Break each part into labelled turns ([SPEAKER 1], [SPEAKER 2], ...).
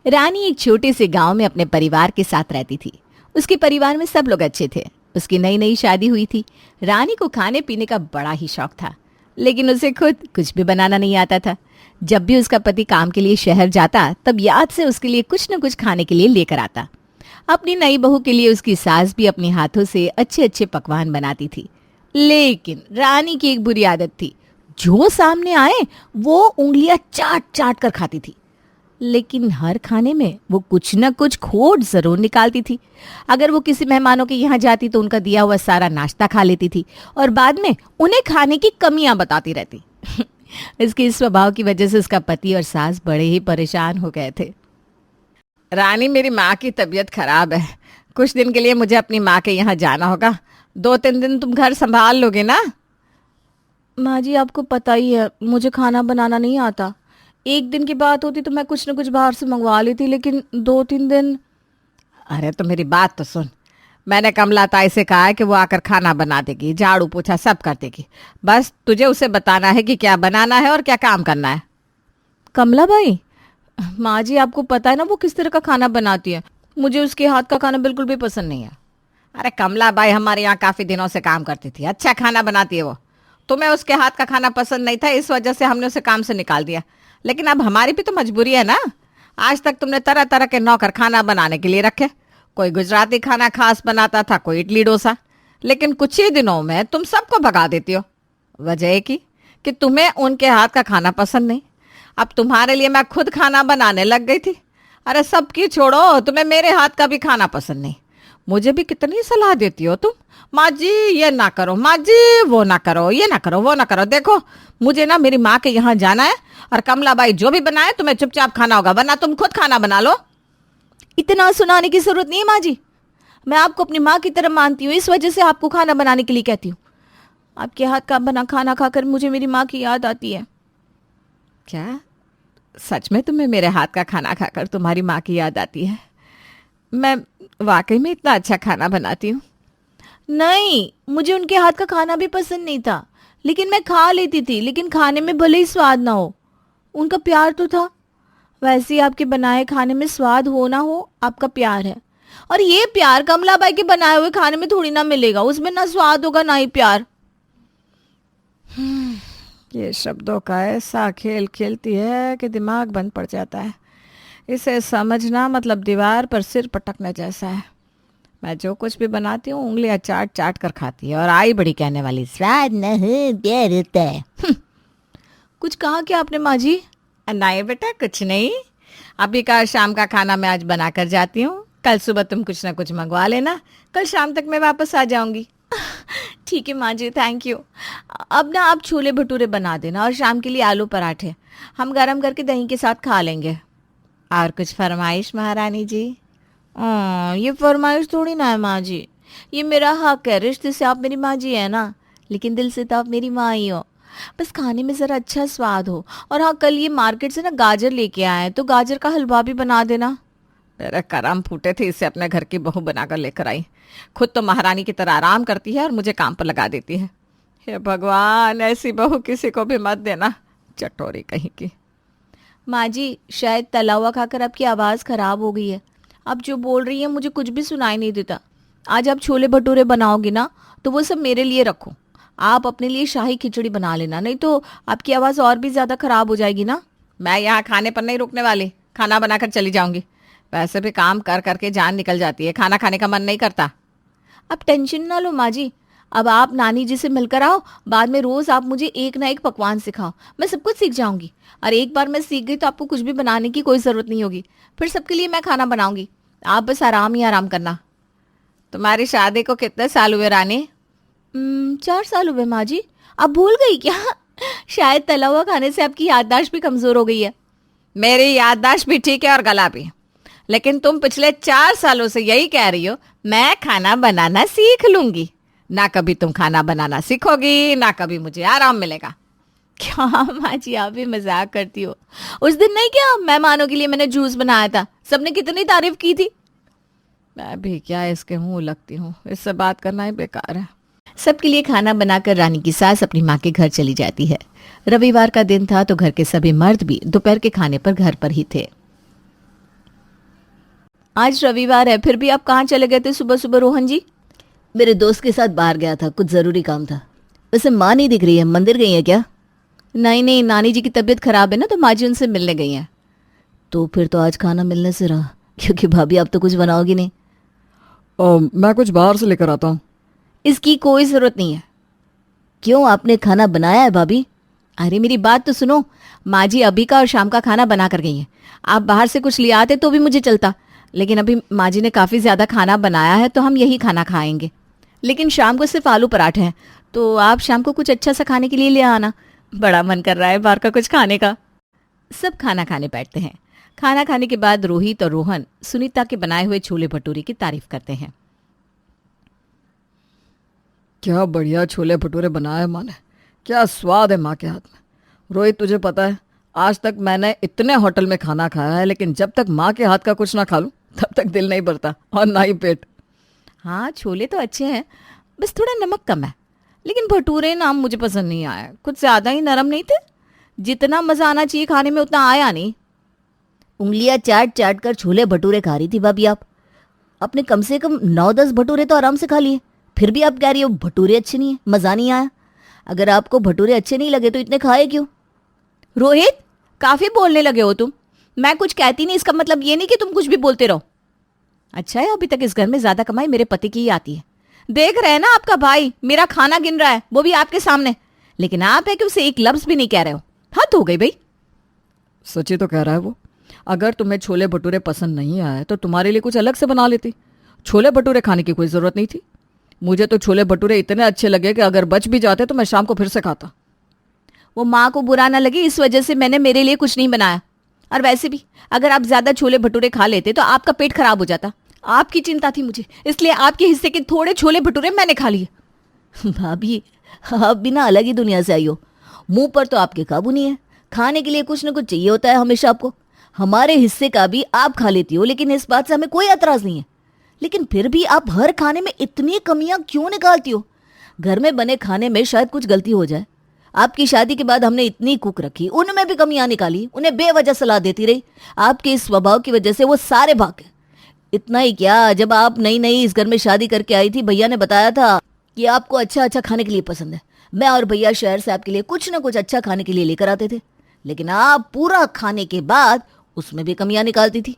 [SPEAKER 1] रानी एक छोटे से गांव में अपने परिवार के साथ रहती थी। उसके परिवार में सब लोग अच्छे थे। उसकी नई नई शादी हुई थी। रानी को खाने पीने का बड़ा ही शौक था, लेकिन उसे खुद कुछ भी बनाना नहीं आता था। जब भी उसका पति काम के लिए शहर जाता, तब याद से उसके लिए कुछ न कुछ खाने के लिए लेकर आता। अपनी नई बहू के लिए उसकी सास भी अपने हाथों से अच्छे अच्छे पकवान बनाती थी। लेकिन रानी की एक बुरी आदत थी, जो सामने आए वो उंगलियां चाट चाट कर खाती थी। लेकिन हर खाने में वो कुछ न कुछ खोट जरूर निकालती थी। अगर वो किसी मेहमानों के यहाँ जाती तो उनका दिया हुआ सारा नाश्ता खा लेती थी और बाद में उन्हें खाने की कमियां बताती रहती। इसके इस स्वभाव की वजह से उसका पति और सास बड़े ही परेशान हो गए थे। रानी, मेरी माँ की तबीयत खराब है। कुछ दिन के लिए मुझे अपनी माँ के यहाँ जाना होगा। 2-3 दिन तुम घर संभाल लोगे ना?
[SPEAKER 2] माँ जी, आपको पता ही है मुझे खाना बनाना नहीं आता। एक दिन की बात होती तो मैं कुछ न कुछ बाहर से मंगवा लेती, लेकिन 2-3 दिन।
[SPEAKER 1] अरे तो मेरी बात तो सुन। मैंने कमला ताई से कहा है कि वो आकर खाना बना देगी, झाड़ू पोछा सब कर देगी। बस तुझे उसे बताना है कि क्या बनाना है और क्या काम करना है।
[SPEAKER 2] कमला भाई? माँ जी, आपको पता है ना वो किस तरह का खाना बनाती है। मुझे उसके हाथ का खाना बिल्कुल भी पसंद नहीं है।
[SPEAKER 1] अरे कमला बाई हमारे यहाँ काफ़ी दिनों से काम करती थी, अच्छा खाना बनाती है वो। तुम्हें उसके हाथ का खाना पसंद नहीं था, इस वजह से हमने उसे काम से निकाल दिया। लेकिन अब हमारी भी तो मजबूरी है ना। आज तक तुमने तरह तरह के नौकर खाना बनाने के लिए रखे। कोई गुजराती खाना खास बनाता था, कोई इडली डोसा। लेकिन कुछ ही दिनों में तुम सबको भगा देती हो। वजह है कि तुम्हें उनके हाथ का खाना पसंद नहीं। अब तुम्हारे लिए मैं खुद खाना बनाने लग गई थी। अरे सबकी छोड़ो, तुम्हें मेरे हाथ का भी खाना पसंद नहीं। मुझे भी कितनी सलाह देती हो तुम। माँ जी ये ना करो, माँ जी वो ना करो, ये ना करो, वो ना करो। देखो मुझे ना मेरी माँ के यहाँ जाना है और कमला बाई जो भी बनाए तुम्हें चुपचाप खाना होगा, वरना तुम खुद खाना बना लो।
[SPEAKER 2] इतना सुनाने की जरूरत नहीं है माँ जी। मैं आपको अपनी माँ की तरह मानती हूँ, इस वजह से आपको खाना बनाने के लिए कहती हूँ। आपके हाथ का बना खाना खाकर मुझे मेरी माँ की याद आती है।
[SPEAKER 1] क्या सच में तुम्हें मेरे हाथ का खाना खाकर तुम्हारी माँ की याद आती है? मैं वाकई में इतना अच्छा खाना बनाती हूँ?
[SPEAKER 2] नहीं, मुझे उनके हाथ का खाना भी पसंद नहीं था, लेकिन मैं खा लेती थी। लेकिन खाने में भले ही स्वाद ना हो, उनका प्यार तो था। वैसे ही आपके बनाए खाने में स्वाद हो ना हो, आपका प्यार है। और ये प्यार कमलाबाई के बनाए हुए खाने में थोड़ी ना मिलेगा। उसमें ना स्वाद होगा ना ही प्यार।
[SPEAKER 1] ये शब्दों का ऐसा खेल खेलती है कि दिमाग बंद पड़ जाता है। इसे समझना मतलब दीवार पर सिर पटकने जैसा है। मैं जो कुछ भी बनाती हूँ उंगलियां चाट चाट कर खाती है और आई बड़ी कहने वाली, स्वाद नहीं प्यार होता है।
[SPEAKER 2] कुछ कहा क्या आपने माँ जी?
[SPEAKER 1] नहीं बेटा, कुछ नहीं। अभी का शाम का खाना मैं आज बना कर जाती हूँ। कल सुबह तुम कुछ ना कुछ मंगवा लेना, कल शाम तक मैं वापस आ जाऊंगी।
[SPEAKER 2] ठीक है माँ जी, थैंक यू। अब ना आप छोले भटूरे बना देना और शाम के लिए आलू पराठे हम गरम करके दही के साथ खा लेंगे।
[SPEAKER 1] और कुछ फरमाइश महारानी जी?
[SPEAKER 2] ये फरमाइश थोड़ी ना है माँ जी, ये मेरा हक है। रिश्ते से आप मेरी माँ जी है ना, लेकिन दिल से तो आप मेरी माँ ही हो। बस खाने में ज़रा अच्छा स्वाद हो। और हाँ, कल ये मार्केट से ना गाजर लेके आए हैं, तो गाजर का हलवा भी बना देना।
[SPEAKER 1] मेरे करम फूटे थे, इसे अपने घर की बहू बनाकर लेकर आई। खुद तो महारानी की तरह आराम करती है और मुझे काम पर लगा देती है। हे भगवान, ऐसी बहू किसी को भी मत देना, चटोरी कहीं की।
[SPEAKER 2] माँ जी, शायद तला हुआ खाकर आपकी आवाज़ ख़राब हो गई है। आप जो बोल रही हैं मुझे कुछ भी सुनाई नहीं देता। आज आप छोले भटूरे बनाओगी ना, तो वो सब मेरे लिए रखो। आप अपने लिए शाही खिचड़ी बना लेना, नहीं तो आपकी आवाज़ और भी ज़्यादा ख़राब हो जाएगी ना।
[SPEAKER 1] मैं यहाँ खाने पर नहीं रुकने वाली, खाना बनाकर चली जाऊंगी। वैसे भी काम कर करके जान निकल जाती है, खाना खाने का मन नहीं करता।
[SPEAKER 2] अब टेंशन ना लो माँ जी। अब आप नानी जी से मिलकर आओ, बाद में रोज़ आप मुझे एक ना एक पकवान सिखाओ। मैं सब कुछ सीख जाऊंगी। और एक बार मैं सीख गई तो आपको कुछ भी बनाने की कोई ज़रूरत नहीं होगी। फिर सबके लिए मैं खाना बनाऊंगी। आप बस आराम ही आराम करना।
[SPEAKER 1] तुम्हारी शादी को कितने साल हुए रानी?
[SPEAKER 2] 4 साल हुए माँ जी। आप भूल गई क्या? शायद तला हुआ खाने से आपकी याददाश्त भी कमज़ोर हो गई है।
[SPEAKER 1] मेरी याददाश्त भी ठीक है और गला भी। लेकिन तुम पिछले 4 सालों से यही कह रही हो मैं खाना बनाना सीख लूंगी। ना कभी तुम खाना बनाना सीखोगी, ना कभी मुझे आराम मिलेगा।
[SPEAKER 2] क्या माँ जी, आप भी मजाक करती हो। उस दिन नहीं क्या मेहमानों के लिए मैंने जूस बनाया था, सबने कितनी तारीफ की थी।
[SPEAKER 1] मैं भी क्या इसके मुंह लगती हूँ, इससे बात करना ही बेकार है।
[SPEAKER 2] सबके लिए खाना बनाकर रानी की सास अपनी माँ के घर चली जाती है। रविवार का दिन था तो घर के सभी मर्द भी दोपहर के खाने पर घर पर ही थे। आज रविवार है, फिर भी आप कहाँ चले गए थे सुबह सुबह रोहन जी?
[SPEAKER 1] मेरे दोस्त के साथ बाहर गया था, कुछ ज़रूरी काम था। वैसे माँ नहीं दिख रही है, मंदिर गई है क्या?
[SPEAKER 2] नहीं नहीं, नानी जी की तबीयत खराब है ना, तो माँ जी उनसे मिलने गई हैं।
[SPEAKER 1] तो फिर तो आज खाना मिलने से रहा, क्योंकि भाभी आप तो कुछ बनाओगी नहीं।
[SPEAKER 3] मैं कुछ बाहर से लेकर आता हूँ।
[SPEAKER 2] इसकी कोई ज़रूरत नहीं है।
[SPEAKER 1] क्यों, आपने खाना बनाया है भाभी?
[SPEAKER 2] अरे मेरी बात तो सुनो, माँ जी अभी का और शाम का खाना बना कर गई हैं। आप बाहर से कुछ ले आते तो भी मुझे चलता, लेकिन अभी माँ जी ने काफ़ी ज़्यादा खाना बनाया है तो हम यही खाना खाएंगे। लेकिन शाम को सिर्फ आलू पराठे हैं, तो आप शाम को कुछ अच्छा सा खाने के लिए ले आना। बड़ा मन कर रहा है बाहर का कुछ खाने का। सब खाना खाने बैठते हैं। खाना खाने के बाद रोहित और रोहन सुनीता के बनाए हुए छोले भटूरे की तारीफ करते हैं।
[SPEAKER 3] क्या बढ़िया छोले भटूरे बनाए हैं माँ ने, क्या स्वाद है माँ के हाथ में। रोहित, तुझे पता है आज तक मैंने इतने होटल में खाना खाया है, लेकिन जब तक माँ के हाथ का कुछ ना खा लूँ तब तक दिल नहीं भरता और ना ही पेट।
[SPEAKER 2] हाँ, छोले तो अच्छे हैं, बस थोड़ा नमक कम है। लेकिन भटूरे नाम मुझे पसंद नहीं आया, कुछ ज़्यादा ही नरम नहीं थे। जितना मज़ा आना चाहिए खाने में उतना आया नहीं।
[SPEAKER 1] उंगलियां चाट चाट कर छोले भटूरे खा रही थी भाभी आप। आपने कम से कम 9-10 भटूरे तो आराम से खा लिए, फिर भी आप कह रही हो भटूरे अच्छे नहीं है, मज़ा नहीं आया। अगर आपको भटूरे अच्छे नहीं लगे तो इतने खाए क्यों?
[SPEAKER 2] रोहित, काफ़ी बोलने लगे हो तुम। मैं कुछ कहती नहीं, इसका मतलब ये नहीं कि तुम कुछ भी बोलते रहो। अच्छा है अभी तक इस घर में ज़्यादा कमाई मेरे पति की ही आती है। देख रहे हैं ना, आपका भाई मेरा खाना गिन रहा है, वो भी आपके सामने, लेकिन आप है कि उसे एक लफ्ज़ भी नहीं कह रहे हो। हद हो गई भाई।
[SPEAKER 3] सच्ची तो कह रहा है वो। अगर तुम्हें छोले भटूरे पसंद नहीं आए तो तुम्हारे लिए कुछ अलग से बना लेती। छोले भटूरे खाने की कोई ज़रूरत नहीं थी। मुझे तो छोले भटूरे इतने अच्छे लगे कि अगर बच भी जाते तो मैं शाम को फिर से खाता।
[SPEAKER 2] वो माँ को बुरा ना लगे इस वजह से मैंने मेरे लिए कुछ नहीं बनाया। और वैसे भी अगर आप ज़्यादा छोले भटूरे खा लेते तो आपका पेट खराब हो जाता। आपकी चिंता थी मुझे, इसलिए आपके हिस्से के थोड़े छोले भटूरे मैंने खा लिए।
[SPEAKER 1] भाभी, आप भी ना अलग ही दुनिया से आई हो। मुंह पर तो आपके काबू नहीं है, खाने के लिए कुछ ना कुछ चाहिए होता है हमेशा आपको। हमारे हिस्से का भी आप खा लेती हो, लेकिन इस बात से हमें कोई एतराज़ नहीं है। लेकिन फिर भी आप हर खाने में इतनी कमियां क्यों निकालती हो? घर में बने खाने में शायद कुछ गलती हो जाए। आपकी शादी के बाद हमने इतनी कुक रखी, उनमें भी कमियां निकाली, उन्हें बेवजह सलाह देती रही। आपके इस स्वभाव की वजह से वो सारे भाग गए। इतना ही क्या, जब आप नई नई इस घर में शादी करके आई थी, भैया ने बताया था कि आपको अच्छा अच्छा खाने के लिए पसंद है। मैं और भैया शहर से आपके लिए कुछ ना कुछ अच्छा खाने के लिए लेकर आते थे, लेकिन आप पूरा खाने के बाद उसमें भी कमियां निकालती थी।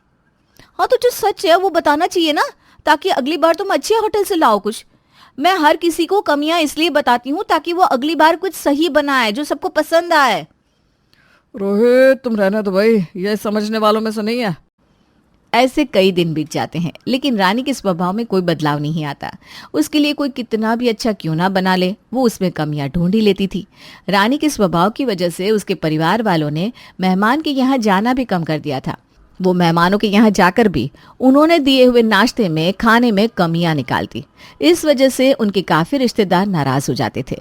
[SPEAKER 2] हाँ, तो जो सच है वो बताना चाहिए ना, ताकि अगली बार तुम अच्छे होटल से लाओ कुछ। मैं हर किसी को कमियां इसलिए बताती हूँ ताकि वो अगली बार कुछ सही बनाए जो सबको पसंद आए।
[SPEAKER 3] रोहित, तुम रहना तो भाई, ये समझने वालों में से नहीं है।
[SPEAKER 2] ऐसे कई दिन बीत जाते हैं, लेकिन रानी के स्वभाव में कोई बदलाव नहीं आता। उसके लिए कोई कितना भी अच्छा क्यों ना बना ले, वो उसमें कमियां ढूंढ ही लेती थी। रानी के स्वभाव की वजह से उसके परिवार वालों ने मेहमान के यहाँ जाना भी कम कर दिया था। वो मेहमानों के यहाँ जाकर भी उन्होंने दिए हुए नाश्ते में खाने में कमियां निकालती। इस वजह से उनके काफ़ी रिश्तेदार नाराज हो जाते थे।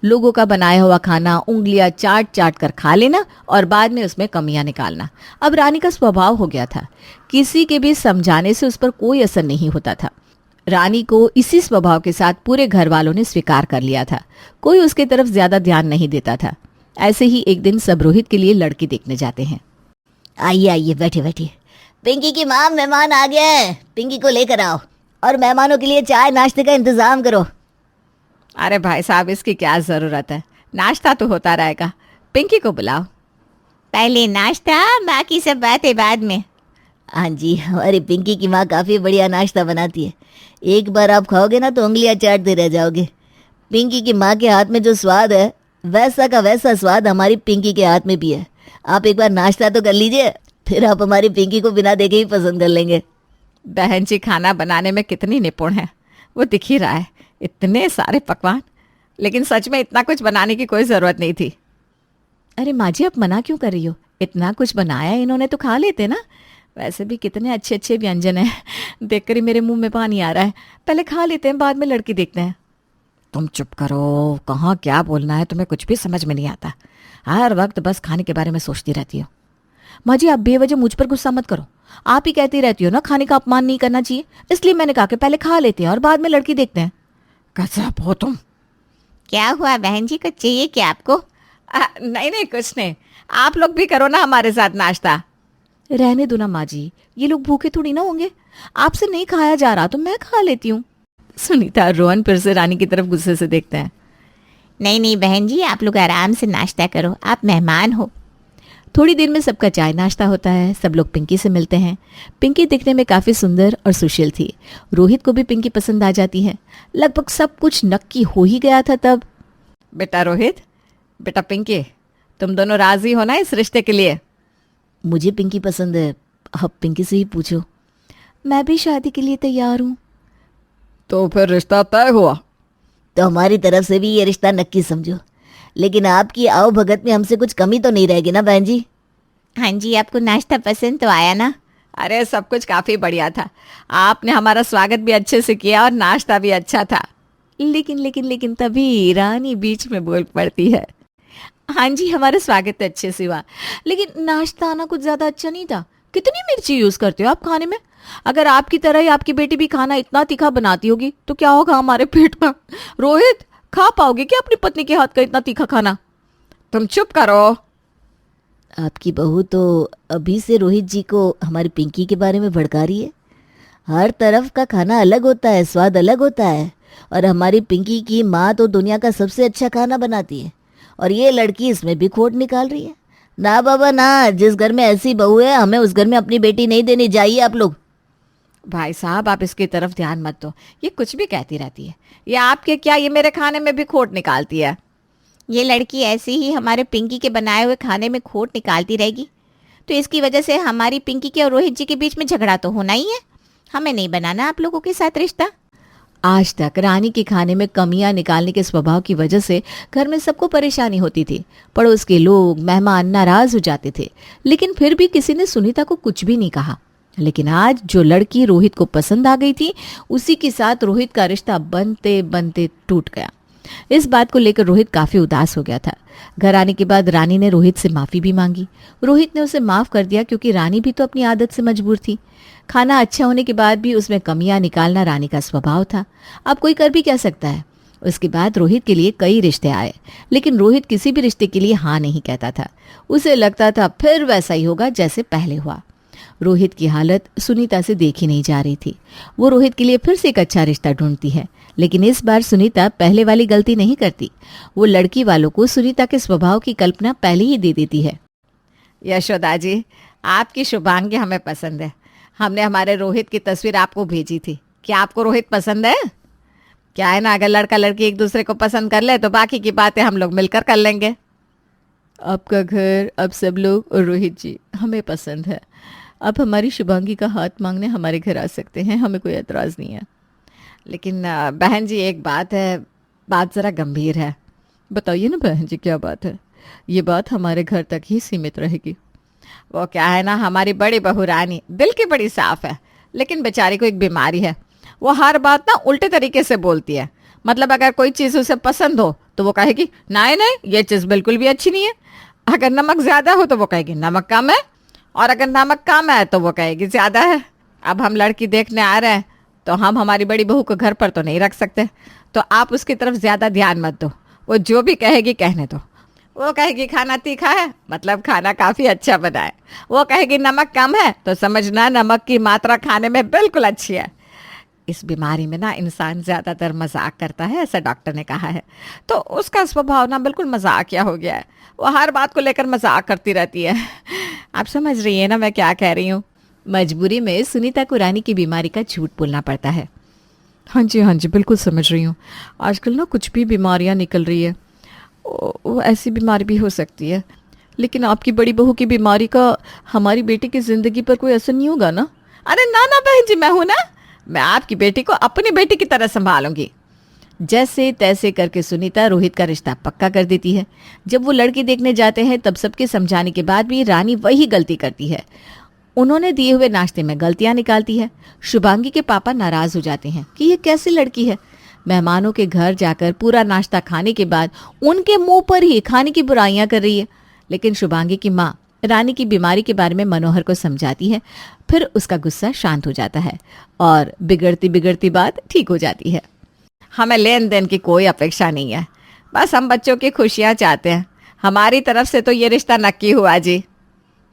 [SPEAKER 2] लोगों का बनाया हुआ खाना उंगलियां चाट चाट कर खा लेना और बाद में उसमें कमियां निकालना अब रानी का स्वभाव हो गया था। किसी के भी समझाने से उस पर कोई असर नहीं होता था। रानी को इसी स्वभाव के साथ पूरे घर वालों ने स्वीकार कर लिया था। कोई उसके तरफ ज्यादा ध्यान नहीं देता था। ऐसे ही एक दिन सब रोहित के लिए लड़की देखने जाते हैं।
[SPEAKER 1] आइए आइए, बैठिए बैठिए। पिंकी की माँ, मेहमान आ गए हैं, पिंकी को लेकर आओ और मेहमानों के लिए चाय नाश्ते का इंतजाम करो।
[SPEAKER 2] अरे भाई साहब, इसकी क्या ज़रूरत है, नाश्ता तो होता रहेगा। पिंकी को बुलाओ।
[SPEAKER 1] पहले नाश्ता, बाकी सब बातें बाद में। हाँ जी, हमारी पिंकी की माँ काफ़ी बढ़िया नाश्ता बनाती है। एक बार आप खाओगे ना तो उंगलियां चाटते रह जाओगे। पिंकी की माँ के हाथ में जो स्वाद है, वैसा का वैसा स्वाद हमारी पिंकी के हाथ में भी है। आप एक बार नाश्ता तो कर लीजिए, फिर आप हमारी पिंकी को बिना देखे ही पसंद कर लेंगे।
[SPEAKER 2] बहन जी खाना बनाने में कितनी निपुण है, वो दिख ही रहा है। इतने सारे पकवान, लेकिन सच में इतना कुछ बनाने की कोई ज़रूरत नहीं थी। अरे माँ जी, आप मना क्यों कर रही हो? इतना कुछ बनाया इन्होंने तो खा लेते ना। वैसे भी कितने अच्छे अच्छे व्यंजन हैं, देखकर ही मेरे मुंह में पानी आ रहा है। पहले खा लेते हैं, बाद में लड़की देखते हैं।
[SPEAKER 3] तुम चुप करो, कहाँ क्या बोलना है, तुम्हें कुछ भी समझ में नहीं आता। हर वक्त बस खाने के बारे में सोचती रहती हो।
[SPEAKER 2] माँ जी, आप बेवजह मुझ पर गुस्सा मत करो। आप ही कहती रहती हो ना खाने का अपमान नहीं करना चाहिए, इसलिए मैंने कहा कि पहले खा लेते हैं और बाद में लड़की देखते हैं।
[SPEAKER 3] गजब हो तुम।
[SPEAKER 1] क्या हुआ बहन जी, कुछ चाहिए क्या आपको?
[SPEAKER 2] नहीं नहीं, कुछ नहीं। आप लोग भी करो ना हमारे साथ नाश्ता। रहने दो ना माँ जी, ये लोग भूखे थोड़ी ना होंगे, आपसे नहीं खाया जा रहा तो मैं खा लेती हूँ।
[SPEAKER 1] सुनीता और रोहन फिर से रानी की तरफ गुस्से से देखते हैं।
[SPEAKER 2] नहीं नहीं बहन जी, आप लोग आराम से नाश्ता करो, आप मेहमान हो।
[SPEAKER 1] थोड़ी देर में सबका चाय नाश्ता होता है। सब लोग पिंकी से मिलते हैं। पिंकी दिखने में काफ़ी सुंदर और सुशील थी। रोहित को भी पिंकी पसंद आ जाती है। लगभग सब कुछ नक्की हो ही गया था तब। बेटा रोहित, बेटा पिंकी, तुम दोनों राजी हो ना इस रिश्ते के लिए?
[SPEAKER 2] मुझे पिंकी पसंद है, अब पिंकी से ही पूछो। मैं भी शादी के लिए तैयार हूँ।
[SPEAKER 3] तो फिर रिश्ता तय हुआ?
[SPEAKER 2] तो हमारी तरफ से भी ये रिश्ता नक्की समझो, लेकिन आपकी आओ भगत में हमसे कुछ कमी तो नहीं रहेगी ना बहन जी? हाँ जी, आपको नाश्ता पसंद तो आया ना?
[SPEAKER 1] अरे सब कुछ काफ़ी बढ़िया था। आपने हमारा स्वागत भी अच्छे से किया और नाश्ता भी अच्छा था। लेकिन तभी रानी बीच में बोल पड़ती है।
[SPEAKER 2] हाँ जी, हमारा स्वागत अच्छे से हुआ, लेकिन नाश्ता आना कुछ ज़्यादा अच्छा नहीं था। कितनी मिर्ची यूज़ करते हो आप खाने में? अगर आपकी तरह ही आपकी बेटी भी खाना इतना तीखा बनाती होगी तो क्या होगा हमारे पेट का? रोहित, खा पाओगे क्या अपनी पत्नी के हाथ का इतना तीखा खाना?
[SPEAKER 1] तुम चुप करो।
[SPEAKER 2] आपकी बहू तो अभी से रोहित जी को हमारी पिंकी के बारे में भड़का रही है। हर तरफ का खाना अलग होता है, स्वाद अलग होता है, और हमारी पिंकी की माँ तो दुनिया का सबसे अच्छा खाना बनाती है, और ये लड़की इसमें भी खोट निकाल रही है। ना बाबा ना, जिस घर में ऐसी बहू है हमें उस घर में अपनी बेटी नहीं देनी। जाइए आप लोग।
[SPEAKER 1] भाई साहब, आप इसकी तरफ ध्यान मत दो, ये कुछ भी कहती रहती है। ये आपके क्या, ये मेरे खाने में भी खोट निकालती है।
[SPEAKER 2] ये लड़की ऐसे ही हमारे पिंकी के बनाए हुए खाने में खोट निकालती रहेगी तो इसकी वजह से हमारी पिंकी के और रोहित जी के बीच में झगड़ा तो होना ही है। हमें नहीं बनाना आप लोगों के साथ रिश्ता।
[SPEAKER 1] आज तक रानी के खाने में कमियां निकालने के स्वभाव की वजह से घर में सबको परेशानी होती थी। पड़ोस के लोग, मेहमान नाराज हो जाते थे, लेकिन फिर भी किसी ने सुनीता को कुछ भी नहीं कहा। लेकिन आज जो लड़की रोहित को पसंद आ गई थी, उसी के साथ रोहित का रिश्ता बनते बनते टूट गया। इस बात को लेकर रोहित काफी उदास हो गया था। घर आने के बाद रानी ने रोहित से माफी भी मांगी। रोहित ने उसे माफ कर दिया क्योंकि रानी भी तो अपनी आदत से मजबूर थी। खाना अच्छा होने के बाद भी उसमें कमियां निकालना रानी का स्वभाव था। अब कोई कर भी क्या सकता है। उसके बाद रोहित के लिए कई रिश्ते आए, लेकिन रोहित किसी भी रिश्ते के लिए हाँ नहीं कहता था। उसे लगता था फिर वैसा ही होगा जैसे पहले हुआ। रोहित की हालत सुनीता से देखी नहीं जा रही थी। वो रोहित के लिए फिर से एक अच्छा रिश्ता ढूंढती है, लेकिन इस बार सुनीता पहले वाली गलती नहीं करती। वो लड़की वालों को सुनीता के स्वभाव की कल्पना पहले ही दे देती है। यशोदा जी, आपकी शुभांगी हमें पसंद है। हमने हमारे रोहित की तस्वीर आपको भेजी थी। क्या आपको रोहित पसंद है? क्या है ना, अगर लड़का लड़की एक दूसरे को पसंद कर ले तो बाकी की बातें हम लोग मिलकर कर लेंगे। आपका घर, अब सब लोग और रोहित जी हमें पसंद है। आप हमारी शुभांगी का हाथ मांगने हमारे घर आ सकते हैं, हमें कोई एतराज़ नहीं है। लेकिन बहन जी, एक बात है, बात ज़रा गंभीर है। बताइए ना बहन जी, क्या बात है? ये बात हमारे घर तक ही सीमित रहेगी। वो क्या है ना, हमारी बड़ी बहू रानी दिल की बड़ी साफ है, लेकिन बेचारी को एक बीमारी है। वो हर बात ना उल्टे तरीके से बोलती है। मतलब अगर कोई चीज़ उसे पसंद हो तो वो कहेगी नहीं नहीं, ये चीज़ बिल्कुल भी अच्छी नहीं है। अगर नमक ज़्यादा हो तो वो कहेगी नमक कम है, और अगर नमक कम है तो वो कहेगी ज़्यादा है। अब हम लड़की देखने आ रहे हैं तो हम हमारी बड़ी बहू को घर पर तो नहीं रख सकते, तो आप उसकी तरफ ज़्यादा ध्यान मत दो। वो जो भी कहेगी कहने दो। वो कहेगी खाना तीखा है, मतलब खाना काफ़ी अच्छा बना है। वो कहेगी नमक कम है, तो समझना नमक की मात्रा खाने में बिल्कुल अच्छी है। इस बीमारी में ना इंसान ज़्यादातर मजाक करता है, ऐसा डॉक्टर ने कहा है। तो उसका स्वभाव ना बिल्कुल मजाकिया हो गया है। वो हर बात को लेकर मजाक करती रहती है। आप समझ रही है ना मैं क्या कह रही हूँ? मजबूरी में सुनीता को रानी की बीमारी का झूठ बोलना पड़ता है। हाँ जी, बिल्कुल समझ रही हूँ। आजकल ना कुछ भी बीमारियाँ निकल रही है, वो ऐसी बीमारी भी हो सकती है। लेकिन आपकी बड़ी बहू की बीमारी का हमारी बेटी की ज़िंदगी पर कोई असर नहीं होगा ना? अरे ना ना बहन जी, मैं हूं ना, मैं आपकी बेटी को अपनी बेटी की तरह संभालूंगी। जैसे तैसे करके सुनीता रोहित का रिश्ता पक्का कर देती है। जब वो लड़की देखने जाते हैं तब सबके समझाने के बाद भी रानी वही गलती करती है। उन्होंने दिए हुए नाश्ते में गलतियां निकालती है। शुभांगी के पापा नाराज हो जाते हैं कि ये कैसी लड़की है, मेहमानों के घर जाकर पूरा नाश्ता खाने के बाद उनके मुंह पर ही खाने की बुराइयां कर रही है। लेकिन शुभांगी की माँ रानी की बीमारी के बारे में मनोहर को समझाती है। फिर उसका गुस्सा शांत हो जाता है और बिगड़ती बिगड़ती बात ठीक हो जाती है। हमें लेन देन की कोई अपेक्षा नहीं है, बस हम बच्चों की खुशियाँ चाहते हैं। हमारी तरफ से तो ये रिश्ता नक्की हुआ जी।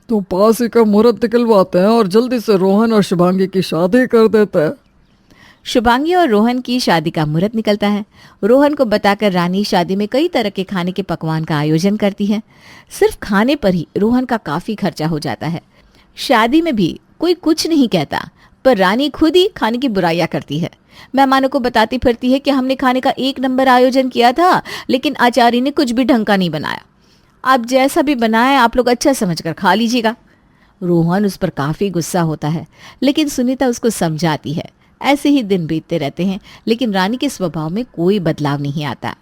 [SPEAKER 3] तो पास ही का मुहूर्त निकलवाते हैं और जल्दी से रोहन और शुभांगी की शादी कर देते हैं।
[SPEAKER 1] शुभांगी और रोहन की शादी का मुहूर्त निकलता है। रोहन को बताकर रानी शादी में कई तरह के खाने के पकवान का आयोजन करती है। सिर्फ खाने पर ही रोहन का काफी खर्चा हो जाता है। शादी में भी कोई कुछ नहीं कहता, पर रानी खुद ही खाने की बुराइयां करती है। मेहमानों को बताती फिरती है कि हमने खाने का 1 नंबर आयोजन किया था, लेकिन आचार्य ने कुछ भी ढंग का नहीं बनाया। आप जैसा भी बनाए आप लोग अच्छा समझकर खा लीजिएगा। रोहन उस पर काफी गुस्सा होता है, लेकिन सुनीता उसको समझाती है। ऐसे ही दिन बीतते रहते हैं, लेकिन रानी के स्वभाव में कोई बदलाव नहीं आता।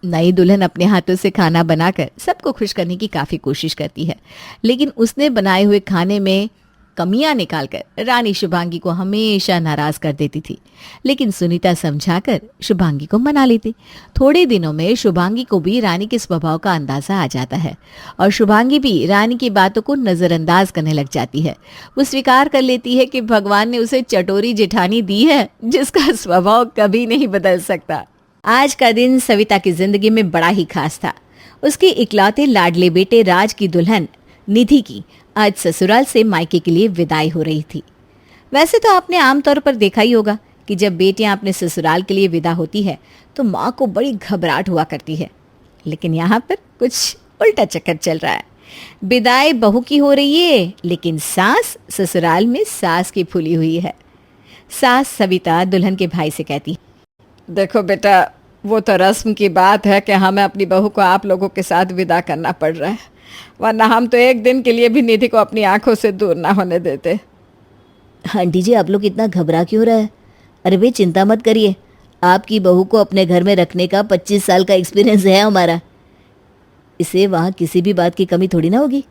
[SPEAKER 1] नई दुल्हन अपने हाथों से खाना बनाकर सबको खुश करने की काफी कोशिश करती है, लेकिन उसने बनाए हुए खाने में कमियां निकालकर रानी शुभांगी को हमेशा नाराज कर देती थी। लेकिन सुनीता समझाकर शुभांगी को मना लेती। थोड़े दिनों में शुभांगी को भी रानी के स्वभाव का अंदाजा आ जाता है और शुभांगी भी रानी की बातों को नजरअंदाज करने लग जाती है। वो स्वीकार कर लेती है कि भगवान ने उसे चटोरी जेठानी दी है, जिसका स्वभाव कभी नहीं बदल सकता। आज का दिन सविता की जिंदगी में बड़ा ही खास था। उसके इकलौते लाडले बेटे राज की दुल्हन निधि की आज ससुराल से मायके के लिए विदाई हो रही थी। वैसे तो आपने आमतौर पर देखा ही होगा कि जब बेटियां अपने ससुराल के लिए विदा होती है तो माँ को बड़ी घबराहट हुआ करती है, लेकिन यहाँ पर कुछ उल्टा चक्कर चल रहा है। विदाई बहू की हो रही है, लेकिन सास ससुराल में सास की फूली हुई है। सास सविता दुल्हन के भाई से कहती,
[SPEAKER 3] देखो बेटा, वो तो रस्म की बात है कि हमें अपनी बहू को आप लोगों के साथ विदा करना पड़ रहा है, वरना हम तो एक दिन के लिए भी निधि को अपनी आंखों से दूर ना होने देते।
[SPEAKER 2] आंटी जी, आप लोग इतना घबरा क्यों रहे हैं? अरे भाई चिंता मत करिए, आपकी बहू को अपने घर में रखने का 25 साल का एक्सपीरियंस है हमारा। इसे वहाँ किसी भी बात की कमी थोड़ी ना होगी।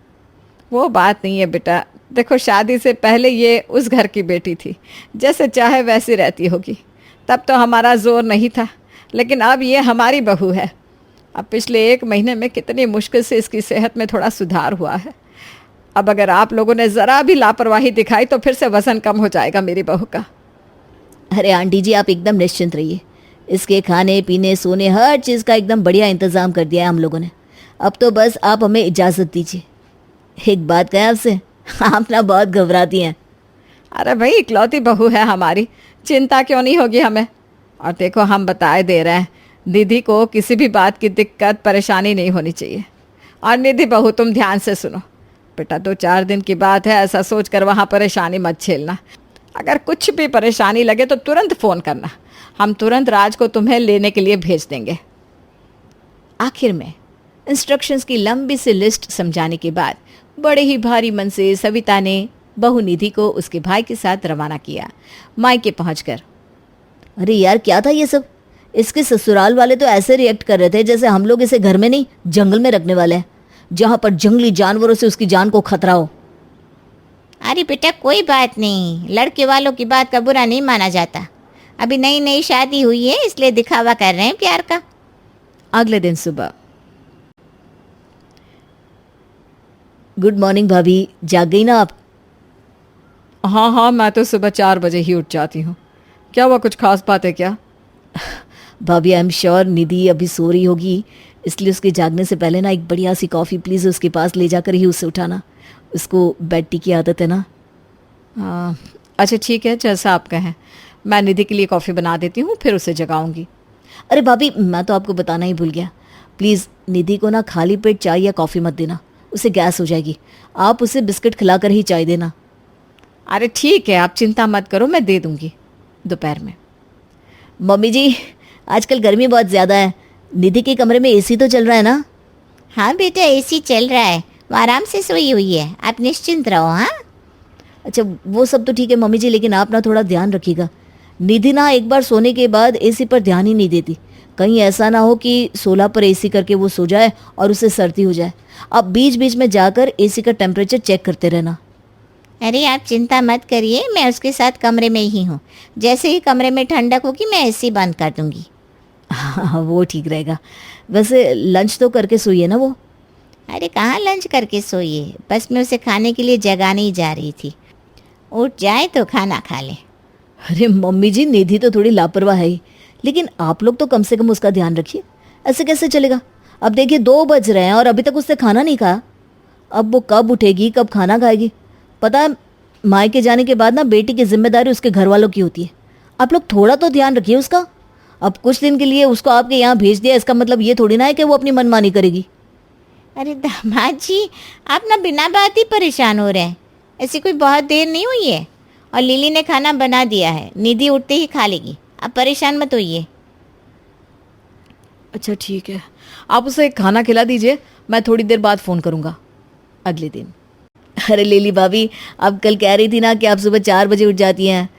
[SPEAKER 3] वो बात नहीं है बेटा, देखो शादी से पहले ये उस घर की बेटी थी, जैसे चाहे वैसी रहती होगी। तब तो हमारा जोर नहीं था, लेकिन अब ये हमारी बहू है। अब पिछले 1 महीने में कितनी मुश्किल से इसकी सेहत में थोड़ा सुधार हुआ है। अब अगर आप लोगों ने ज़रा भी लापरवाही दिखाई तो फिर से वज़न कम हो जाएगा मेरी बहू का।
[SPEAKER 2] अरे आंटी जी, आप एकदम निश्चिंत रहिए। इसके खाने पीने सोने हर चीज़ का एकदम बढ़िया इंतज़ाम कर दिया है हम लोगों ने। अब तो बस आप हमें इजाज़त दीजिए। एक बात कहें आपसे, आप ना बहुत घबराती हैं।
[SPEAKER 3] अरे भाई, इकलौती बहू है हमारी, चिंता क्यों नहीं होगी हमें। और देखो, हम बताए दे रहे हैं, निधि को किसी भी बात की दिक्कत परेशानी नहीं होनी चाहिए। और निधि बहू, तुम ध्यान से सुनो बेटा, 2-4 दिन की बात है, ऐसा सोच कर वहाँ परेशानी मत झेलना। अगर कुछ भी परेशानी लगे तो तुरंत फ़ोन करना, हम तुरंत राज को तुम्हें लेने के लिए भेज देंगे।
[SPEAKER 1] आखिर में इंस्ट्रक्शंस की लंबी सी लिस्ट समझाने के बाद बड़े ही भारी मन से सविता ने बहू निधि को उसके भाई के साथ रवाना किया। मायके पहुंचकर,
[SPEAKER 2] अरे यार, क्या था ये सब? इसके ससुराल वाले तो ऐसे रिएक्ट कर रहे थे जैसे हम लोग इसे घर में नहीं जंगल में रखने वाले हैं, जहाँ पर जंगली जानवरों से उसकी जान को खतरा हो।
[SPEAKER 4] अरे बेटा, कोई बात नहीं, लड़के वालों की बात का बुरा नहीं माना जाता। अभी नई नई शादी हुई है, इसलिए दिखावा कर रहे हैं प्यार का।
[SPEAKER 1] अगले दिन सुबह,
[SPEAKER 2] गुड मॉर्निंग भाभी, जाग गई ना आप?
[SPEAKER 3] हाँ हाँ, मैं तो सुबह 4 बजे ही उठ जाती हूँ। क्या हुआ, कुछ खास बात है क्या?
[SPEAKER 2] भाभी, आई एम श्योर निधि अभी सो रही होगी, इसलिए उसके जागने से पहले ना एक बढ़िया सी कॉफ़ी प्लीज़ उसके पास ले जाकर ही उसे उठाना। उसको बेड टी की आदत है ना।
[SPEAKER 3] हाँ, अच्छा ठीक है, जैसा आप कहें। मैं निधि के लिए कॉफ़ी बना देती हूँ, फिर उसे जगाऊंगी।
[SPEAKER 2] अरे भाभी, मैं तो आपको बताना ही भूल गया, प्लीज़ निधि को ना खाली पेट चाय या कॉफ़ी मत देना, उसे गैस हो जाएगी। आप उसे बिस्किट खिलाकर ही चाय देना।
[SPEAKER 3] अरे ठीक है, आप चिंता मत करो, मैं दे दूँगी दोपहर में।
[SPEAKER 2] मम्मी जी, आजकल गर्मी बहुत ज़्यादा है, निधि के कमरे में एसी तो चल रहा है ना?
[SPEAKER 4] हाँ बेटा, एसी चल रहा है, वो आराम से सोई हुई है, आप निश्चिंत रहो। हाँ
[SPEAKER 2] अच्छा, वो सब तो ठीक है मम्मी जी, लेकिन आप ना थोड़ा ध्यान रखिएगा। निधि ना एक बार सोने के बाद एसी पर ध्यान ही नहीं देती। कहीं ऐसा ना हो कि 16 पर एसी करके वो सो जाए और उसे सर्दी हो जाए। आप बीच बीच में जाकर एसी का टेम्परेचर चेक करते रहना।
[SPEAKER 4] अरे आप चिंता मत करिए, मैं उसके साथ कमरे में ही हूँ। जैसे ही कमरे में ठंडक होगी मैं एसी बंद कर दूँगी।
[SPEAKER 2] हाँ, वो ठीक रहेगा। वैसे लंच तो करके सोइए ना वो।
[SPEAKER 4] अरे कहाँ लंच करके सोइए, बस मैं उसे खाने के लिए जगाने ही जा रही थी। उठ जाए तो खाना खा ले।
[SPEAKER 2] अरे मम्मी जी, निधि तो थोड़ी लापरवाह है ही, लेकिन आप लोग तो कम से कम उसका ध्यान रखिए। ऐसे कैसे चलेगा? अब देखिए 2 बज रहे हैं और अभी तक उसने खाना नहीं खाया। अब वो कब उठेगी, कब खाना खाएगी? पता है, मायके जाने के बाद ना बेटी की जिम्मेदारी उसके घर वालों की होती है। आप लोग थोड़ा तो ध्यान रखिए उसका। अब कुछ दिन के लिए उसको आपके यहाँ भेज दिया, इसका मतलब ये थोड़ी ना है कि वो अपनी मनमानी करेगी।
[SPEAKER 4] अरे दामाद जी, आप ना बिना बात ही परेशान हो रहे हैं। ऐसी कोई बहुत देर नहीं हुई है और लिली ने खाना बना दिया है, निधि उठते ही खा लेगी। आप परेशान मत होइए।
[SPEAKER 2] अच्छा ठीक है, आप उसे खाना खिला दीजिए, मैं थोड़ी देर बाद फ़ोन करूँगा। अगले दिन। अरे लेली भाभी, आप कल कह रही थी ना कि आप सुबह 4 बजे उठ जाती हैं,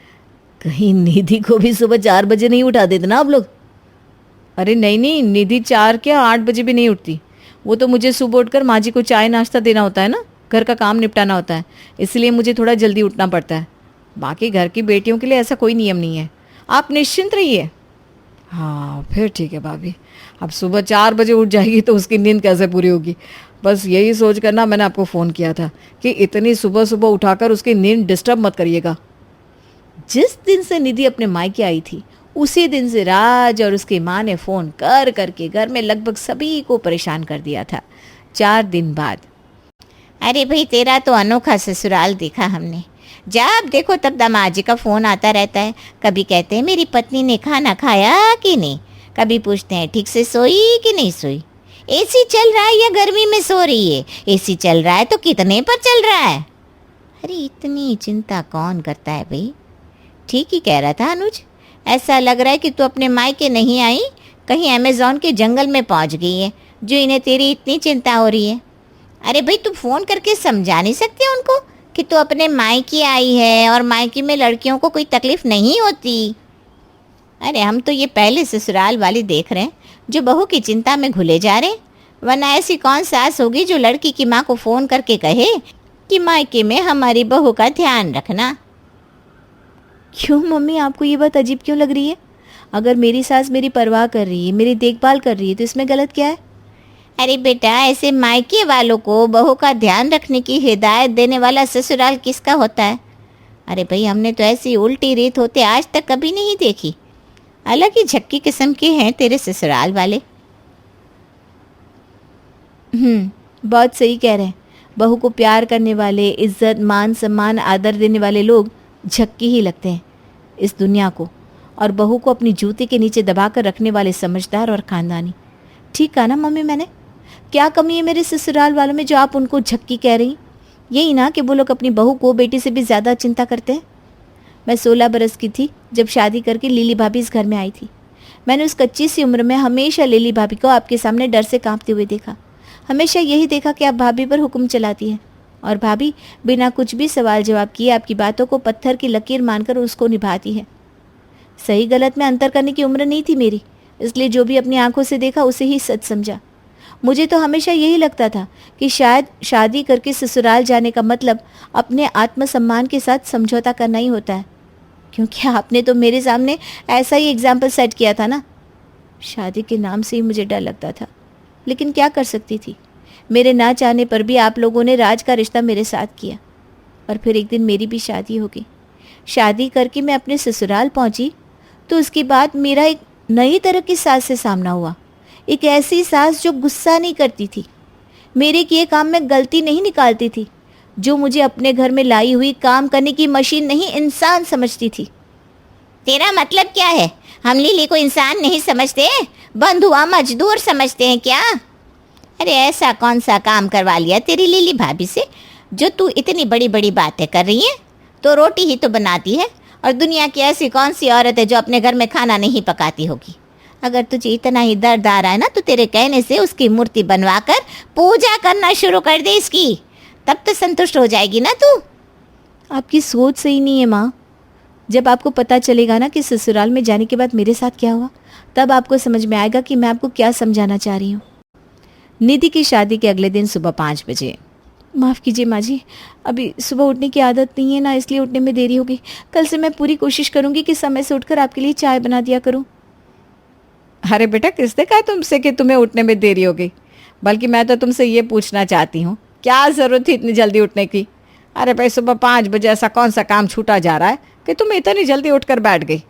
[SPEAKER 2] कहीं निधि को भी सुबह 4 बजे नहीं उठा देते ना आप लोग?
[SPEAKER 3] अरे नहीं नहीं, निधि 4 क्या 8 बजे भी नहीं उठती। वो तो मुझे सुबह उठकर माँ जी को चाय नाश्ता देना होता है ना, घर का काम निपटाना होता है, इसलिए मुझे थोड़ा जल्दी उठना पड़ता है। बाकी घर की बेटियों के लिए ऐसा कोई नियम नहीं है, आप निश्चिंत रहिए। हाँ फिर ठीक है भाभी, अब सुबह 4 बजे उठ जाएगी तो उसकी नींद कैसे पूरी होगी। बस यही सोच कर ना मैंने आपको फ़ोन किया था कि इतनी सुबह सुबह उठाकर उसकी नींद डिस्टर्ब मत करिएगा।
[SPEAKER 2] जिस दिन से निधि अपने मायके आई थी, उसी दिन से राज और उसकी माँ ने फ़ोन कर करके घर में लगभग सभी को परेशान कर दिया था। 4 दिन बाद।
[SPEAKER 4] अरे भाई, तेरा तो अनोखा ससुराल देखा हमने। जब देखो तब दामाद जी का फ़ोन आता रहता है। कभी कहते हैं मेरी पत्नी ने खाना खाया कि नहीं, कभी पूछते हैं ठीक से सोई कि नहीं सोई, एसी चल रहा है या गर्मी में सो रही है, एसी चल रहा है तो कितने पर चल रहा है। अरे इतनी चिंता कौन करता है भाई। ठीक ही कह रहा था अनुज, ऐसा लग रहा है कि तू अपने मायके नहीं आई, कहीं अमेज़ॉन के जंगल में पहुंच गई है, जो इन्हें तेरी इतनी चिंता हो रही है। अरे भाई, तू फ़ोन करके समझा नहीं सकती उनको कि तू अपने मायके आई है और मायके में लड़कियों को कोई तकलीफ़ नहीं होती। अरे हम तो ये पहले ससुराल वाले देख रहे हैं जो बहू की चिंता में घुले जा रहे हैं, वरना ऐसी कौन सास होगी जो लड़की की माँ को फ़ोन करके कहे कि मायके में हमारी बहू का ध्यान रखना।
[SPEAKER 2] क्यों मम्मी, आपको ये बात अजीब क्यों लग रही है? अगर मेरी सास मेरी परवाह कर रही है, मेरी देखभाल कर रही है, तो इसमें गलत क्या है?
[SPEAKER 4] अरे बेटा, ऐसे मायके वालों को बहू का ध्यान रखने की हिदायत देने वाला ससुराल किसका होता है? अरे भाई, हमने तो ऐसी उल्टी रीत होते आज तक कभी नहीं देखी। अलग ही झक्की किस्म के हैं तेरे ससुराल वाले।
[SPEAKER 2] बहुत सही कह रहे हैं। बहू को प्यार करने वाले, इज्जत मान सम्मान आदर देने वाले लोग झक्की ही लगते हैं इस दुनिया को, और बहू को अपनी जूती के नीचे दबाकर रखने वाले समझदार और खानदानी। ठीक कहा ना मम्मी मैंने? क्या कमी है मेरे ससुराल वालों में जो आप उनको झक्की कह रही? यही ना कि वो लोग अपनी बहू को बेटी से भी ज़्यादा चिंता करते हैं। मैं 16 बरस की थी जब शादी करके लिली भाभी इस घर में आई थी। मैंने उस कच्ची सी उम्र में हमेशा लिली भाभी को आपके सामने डर से कांपते हुए देखा। हमेशा यही देखा कि आप भाभी पर हुक्म चलाती हैं, और भाभी बिना कुछ भी सवाल जवाब किए आपकी बातों को पत्थर की लकीर मानकर उसको निभाती है। सही गलत में अंतर करने की उम्र नहीं थी मेरी, इसलिए जो भी अपनी आंखों से देखा उसे ही सच समझा। मुझे तो हमेशा यही लगता था कि शायद शादी करके ससुराल जाने का मतलब अपने आत्मसम्मान के साथ समझौता करना ही होता है, क्योंकि आपने तो मेरे सामने ऐसा ही एग्जाम्पल सेट किया था ना। शादी के नाम से ही मुझे डर लगता था, लेकिन क्या कर सकती थी। मेरे ना चाहने पर भी आप लोगों ने राज का रिश्ता मेरे साथ किया, और फिर एक दिन मेरी भी शादी हो गई। शादी करके मैं अपने ससुराल पहुंची तो उसके बाद मेरा एक नई तरह की सास से सामना हुआ। एक ऐसी सास जो गुस्सा नहीं करती थी, मेरे किए काम में गलती नहीं निकालती थी, जो मुझे अपने घर में लाई हुई काम करने की मशीन नहीं इंसान समझती थी।
[SPEAKER 4] तेरा मतलब क्या है? हम लिली को इंसान नहीं समझते, बंधुआ मजदूर समझते हैं क्या? अरे ऐसा कौन सा काम करवा लिया तेरी लिली भाभी से जो तू इतनी बड़ी बड़ी बातें कर रही है? तो रोटी ही तो बनाती है, और दुनिया की ऐसी कौन सी औरत है जो अपने घर में खाना नहीं पकाती होगी? अगर तुझे इतना ही दर्द आ रहा है ना, तो तेरे कहने से उसकी मूर्ति बनवाकर पूजा करना शुरू कर दे इसकी, तब तो संतुष्ट हो जाएगी ना तू।
[SPEAKER 2] आपकी सोच सही नहीं है माँ। जब आपको पता चलेगा ना कि ससुराल में जाने के बाद मेरे साथ क्या हुआ, तब आपको समझ में आएगा कि मैं आपको क्या समझाना चाह रही हूँ।
[SPEAKER 1] निधि की शादी के अगले दिन सुबह 5 बजे।
[SPEAKER 2] माफ़ कीजिए माँ जी, अभी सुबह उठने की आदत नहीं है ना, इसलिए उठने में देरी हो गई। कल से मैं पूरी कोशिश करूँगी कि समय से उठकर आपके लिए चाय बना दिया करूँ।
[SPEAKER 3] अरे बेटा, किसने कहा तुमसे कि तुम्हें उठने में देरी हो गई? बल्कि मैं तो तुमसे ये पूछना चाहती हूँ, क्या ज़रूरत थी इतनी जल्दी उठने की? अरे भाई, सुबह 5 बजे ऐसा कौन सा काम छूटा जा रहा है कि तुम इतनी जल्दी उठकर बैठ गई?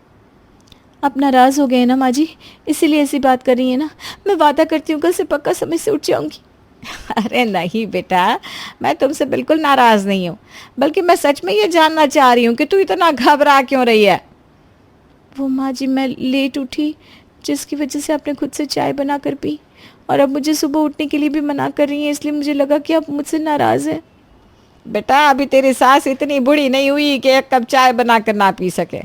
[SPEAKER 2] अपना राज हो गए ना माँ जी, इसीलिए ऐसी बात कर रही है ना। मैं वादा करती हूँ कल से पक्का समय से उठ जाऊँगी।
[SPEAKER 1] अरे नहीं बेटा, मैं तुमसे बिल्कुल नाराज़ नहीं हूँ, बल्कि मैं सच में ये जानना चाह रही हूँ कि तू इतना घबरा क्यों रही है।
[SPEAKER 2] वो माँ जी, मैं लेट उठी जिसकी वजह से आपने खुद से चाय बना कर पी, और अब मुझे सुबह उठने के लिए भी मना कर रही हैं, इसलिए मुझे लगा कि आप मुझसे नाराज़ हैं।
[SPEAKER 1] बेटा अभी तेरी सास इतनी बूढ़ी नहीं हुई कि एक कप चाय बना कर ना पी सके।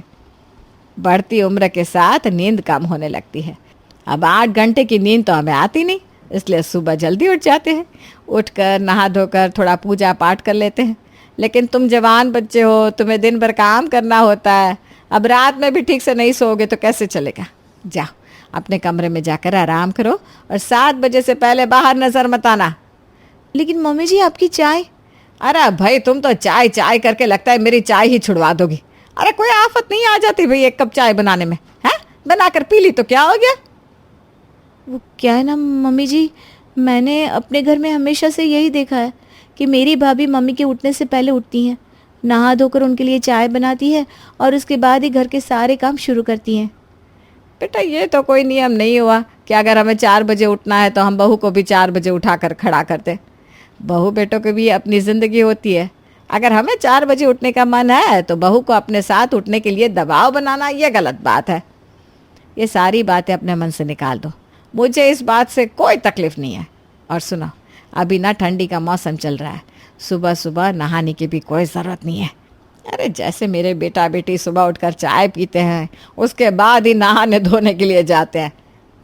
[SPEAKER 1] बढ़ती उम्र के साथ नींद कम होने लगती है। अब 8 घंटे की नींद तो हमें आती नहीं, इसलिए सुबह जल्दी उठ जाते हैं। उठकर नहा धोकर थोड़ा पूजा पाठ कर लेते हैं। लेकिन तुम जवान बच्चे हो, तुम्हें दिन भर काम करना होता है, अब रात में भी ठीक से नहीं सोओगे तो कैसे चलेगा। जाओ अपने कमरे में जाकर आराम करो और 7 बजे से पहले बाहर नज़र मत आना।
[SPEAKER 2] लेकिन मम्मी जी, आपकी चाय।
[SPEAKER 1] अरे भाई, तुम तो चाय चाय करके लगता है मेरी चाय ही छुड़वा दोगी। अरे कोई आफत नहीं आ जाती भाई एक कप चाय बनाने में, है? बनाकर पी ली तो क्या हो गया।
[SPEAKER 2] वो क्या है ना मम्मी जी, मैंने अपने घर में हमेशा से यही देखा है कि मेरी भाभी मम्मी के उठने से पहले उठती हैं, नहा धोकर उनके लिए चाय बनाती है और उसके बाद ही घर के सारे काम शुरू करती हैं।
[SPEAKER 1] बेटा ये तो कोई नियम नहीं हुआ कि अगर हमें 4 बजे उठना है तो हम बहू को भी 4 बजे उठा कर खड़ा करते। बहू बेटों की भी अपनी ज़िंदगी होती है। अगर हमें 4 बजे उठने का मन है तो बहू को अपने साथ उठने के लिए दबाव बनाना ये गलत बात है। ये सारी बातें अपने मन से निकाल दो, मुझे इस बात से कोई तकलीफ़ नहीं है। और सुनो, अभी ना ठंडी का मौसम चल रहा है, सुबह सुबह नहाने की भी कोई ज़रूरत नहीं है। अरे जैसे मेरे बेटा बेटी सुबह उठकर चाय पीते हैं उसके बाद ही नहाने धोने के लिए जाते हैं,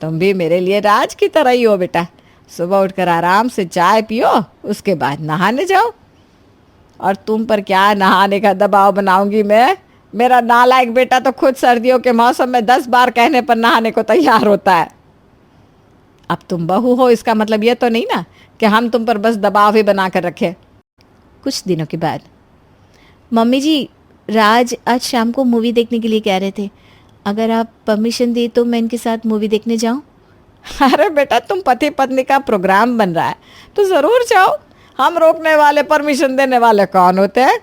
[SPEAKER 1] तुम भी मेरे लिए राज की तरह ही हो बेटा। सुबह उठकर आराम से चाय पियो, उसके बाद नहाने जाओ। और तुम पर क्या नहाने का दबाव बनाऊंगी मैं? मेरा नालायक बेटा तो खुद सर्दियों के मौसम में 10 बार कहने पर नहाने को तैयार होता है। अब तुम बहू हो, इसका मतलब ये तो नहीं ना कि हम तुम पर बस दबाव ही बना कर रखे।
[SPEAKER 2] कुछ दिनों के बाद, मम्मी जी, राज आज शाम को मूवी देखने के लिए कह रहे थे, अगर आप परमिशन दे तो मैं इनके साथ मूवी देखने जाऊं?
[SPEAKER 1] अरे बेटा, तुम पति पत्नी का प्रोग्राम बन रहा है तो ज़रूर जाओ, हम रोकने वाले परमिशन देने वाले कौन होते हैं।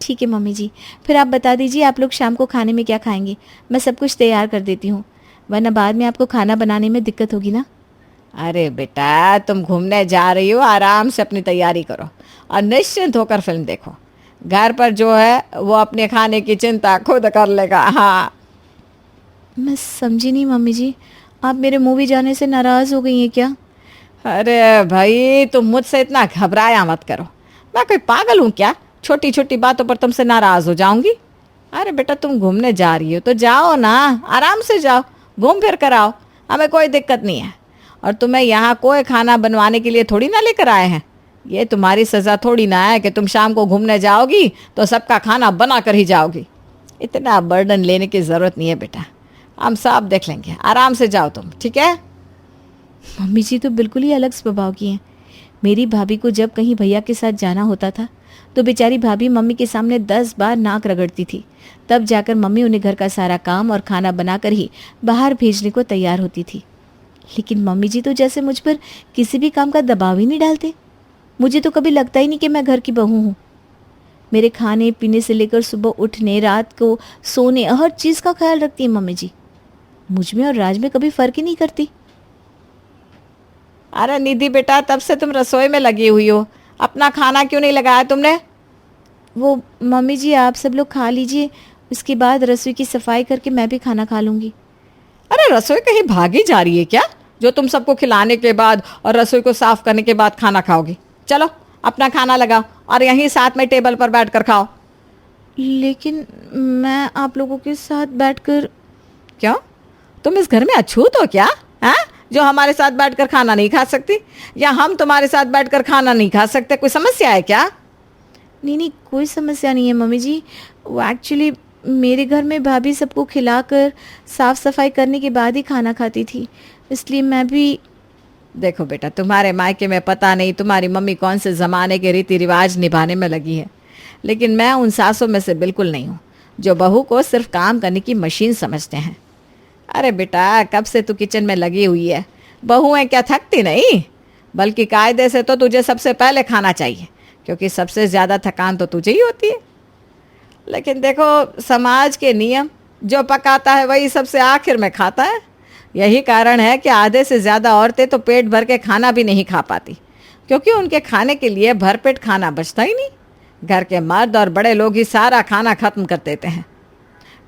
[SPEAKER 2] ठीक है मम्मी जी, फिर आप बता दीजिए आप लोग शाम को खाने में क्या खाएंगे, मैं सब कुछ तैयार कर देती हूँ, वरना बाद में आपको खाना बनाने में दिक्कत होगी ना।
[SPEAKER 1] अरे बेटा, तुम घूमने जा रही हो, आराम से अपनी तैयारी करो और निश्चिंत होकर फिल्म देखो। घर पर जो है वो अपने खाने की चिंता खुद कर लेगा। हाँ,
[SPEAKER 2] मैं समझी नहीं मम्मी जी, आप मेरे मूवी जाने से नाराज़ हो गई हैं क्या?
[SPEAKER 1] अरे भाई, तुम मुझसे इतना घबराया मत करो, मैं कोई पागल हूँ क्या? छोटी छोटी बातों पर तुमसे नाराज़ हो जाऊंगी। अरे बेटा, तुम घूमने जा रही हो तो जाओ ना, आराम से जाओ, घूम फिर कर आओ, हमें कोई दिक्कत नहीं है। और तुम्हें यहाँ कोई खाना बनवाने के लिए थोड़ी ना लेकर आए हैं। ये तुम्हारी सज़ा थोड़ी ना है कि तुम शाम को घूमने जाओगी तो सबका खाना बना कर ही जाओगी। इतना बर्डन लेने की ज़रूरत नहीं है बेटा, हम सब देख लेंगे, आराम से जाओ तुम, ठीक है?
[SPEAKER 2] मम्मी जी तो बिल्कुल ही अलग स्वभाव की हैं। मेरी भाभी को जब कहीं भैया के साथ जाना होता था तो बेचारी भाभी मम्मी के सामने 10 बार नाक रगड़ती थी, तब जाकर मम्मी उन्हें घर का सारा काम और खाना बनाकर ही बाहर भेजने को तैयार होती थी। लेकिन मम्मी जी तो जैसे मुझ पर किसी भी काम का दबाव ही नहीं डालते। मुझे तो कभी लगता ही नहीं कि मैं घर की बहू हूँ। मेरे खाने पीने से लेकर सुबह उठने, रात को सोने, हर चीज़ का ख्याल रखती है मम्मी जी। मुझ में और राज में कभी फ़र्क ही नहीं करती।
[SPEAKER 1] अरे निधि बेटा, तब से तुम रसोई में लगी हुई हो, अपना खाना क्यों नहीं लगाया तुमने?
[SPEAKER 2] वो मम्मी जी, आप सब लोग खा लीजिए, उसके बाद रसोई की सफाई करके मैं भी खाना खा लूँगी।
[SPEAKER 1] अरे रसोई कहीं भागी जा रही है क्या, जो तुम सबको खिलाने के बाद और रसोई को साफ करने के बाद खाना खाओगी? चलो अपना खाना लगाओ और यहीं साथ में टेबल पर बैठ कर खाओ।
[SPEAKER 2] लेकिन मैं आप लोगों के साथ बैठकर।
[SPEAKER 1] क्यों, तुम इस घर में अछूत हो क्या? हैं, जो हमारे साथ बैठकर खाना नहीं खा सकती, या हम तुम्हारे साथ बैठकर खाना नहीं खा सकते? कोई समस्या है क्या?
[SPEAKER 2] नहीं नहीं, कोई समस्या नहीं है मम्मी जी। वो एक्चुअली मेरे घर में भाभी सबको खिलाकर साफ़ सफाई करने के बाद ही खाना खाती थी, इसलिए मैं भी।
[SPEAKER 1] देखो बेटा, तुम्हारे मायके में पता नहीं तुम्हारी मम्मी कौन से ज़माने के रीति रिवाज निभाने में लगी है, लेकिन मैं उन सासों में से बिल्कुल नहीं हूँ जो बहू को सिर्फ काम करने की मशीन समझते हैं। अरे बेटा, कब से तू किचन में लगी हुई है, बहुएं क्या थकती नहीं? बल्कि कायदे से तो तुझे सबसे पहले खाना चाहिए, क्योंकि सबसे ज़्यादा थकान तो तुझे ही होती है। लेकिन देखो, समाज के नियम, जो पकाता है वही सबसे आखिर में खाता है। यही कारण है कि आधे से ज़्यादा औरतें तो पेट भर के खाना भी नहीं खा पाती, क्योंकि उनके खाने के लिए भरपेट खाना बचता ही नहीं। घर के मर्द और बड़े लोग ही सारा खाना खत्म कर देते हैं।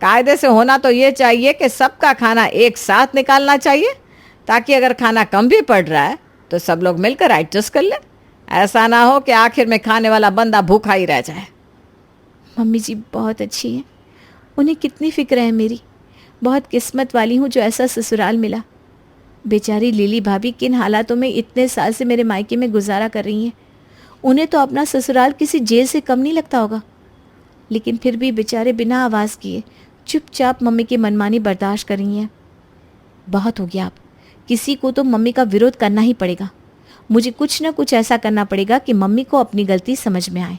[SPEAKER 1] कायदे से होना तो ये चाहिए कि सबका खाना एक साथ निकालना चाहिए, ताकि अगर खाना कम भी पड़ रहा है तो सब लोग मिलकर एडजस्ट कर लें। ऐसा ना हो कि आखिर में खाने वाला बंदा भूखा ही रह जाए।
[SPEAKER 2] मम्मी जी बहुत अच्छी हैं, उन्हें कितनी फिक्र है मेरी। बहुत किस्मत वाली हूँ जो ऐसा ससुराल मिला। बेचारी लीली भाभी किन हालातों में इतने साल से मेरे मायके में गुजारा कर रही हैं। उन्हें तो अपना ससुराल किसी जेल से कम नहीं लगता होगा, लेकिन फिर भी बेचारे बिना आवाज़ किए चुपचाप मम्मी की मनमानी बर्दाश्त कर रही हैं। बहुत हो गया, अब किसी को तो मम्मी का विरोध करना ही पड़ेगा। मुझे कुछ ना कुछ ऐसा करना पड़ेगा कि मम्मी को अपनी गलती समझ में आए।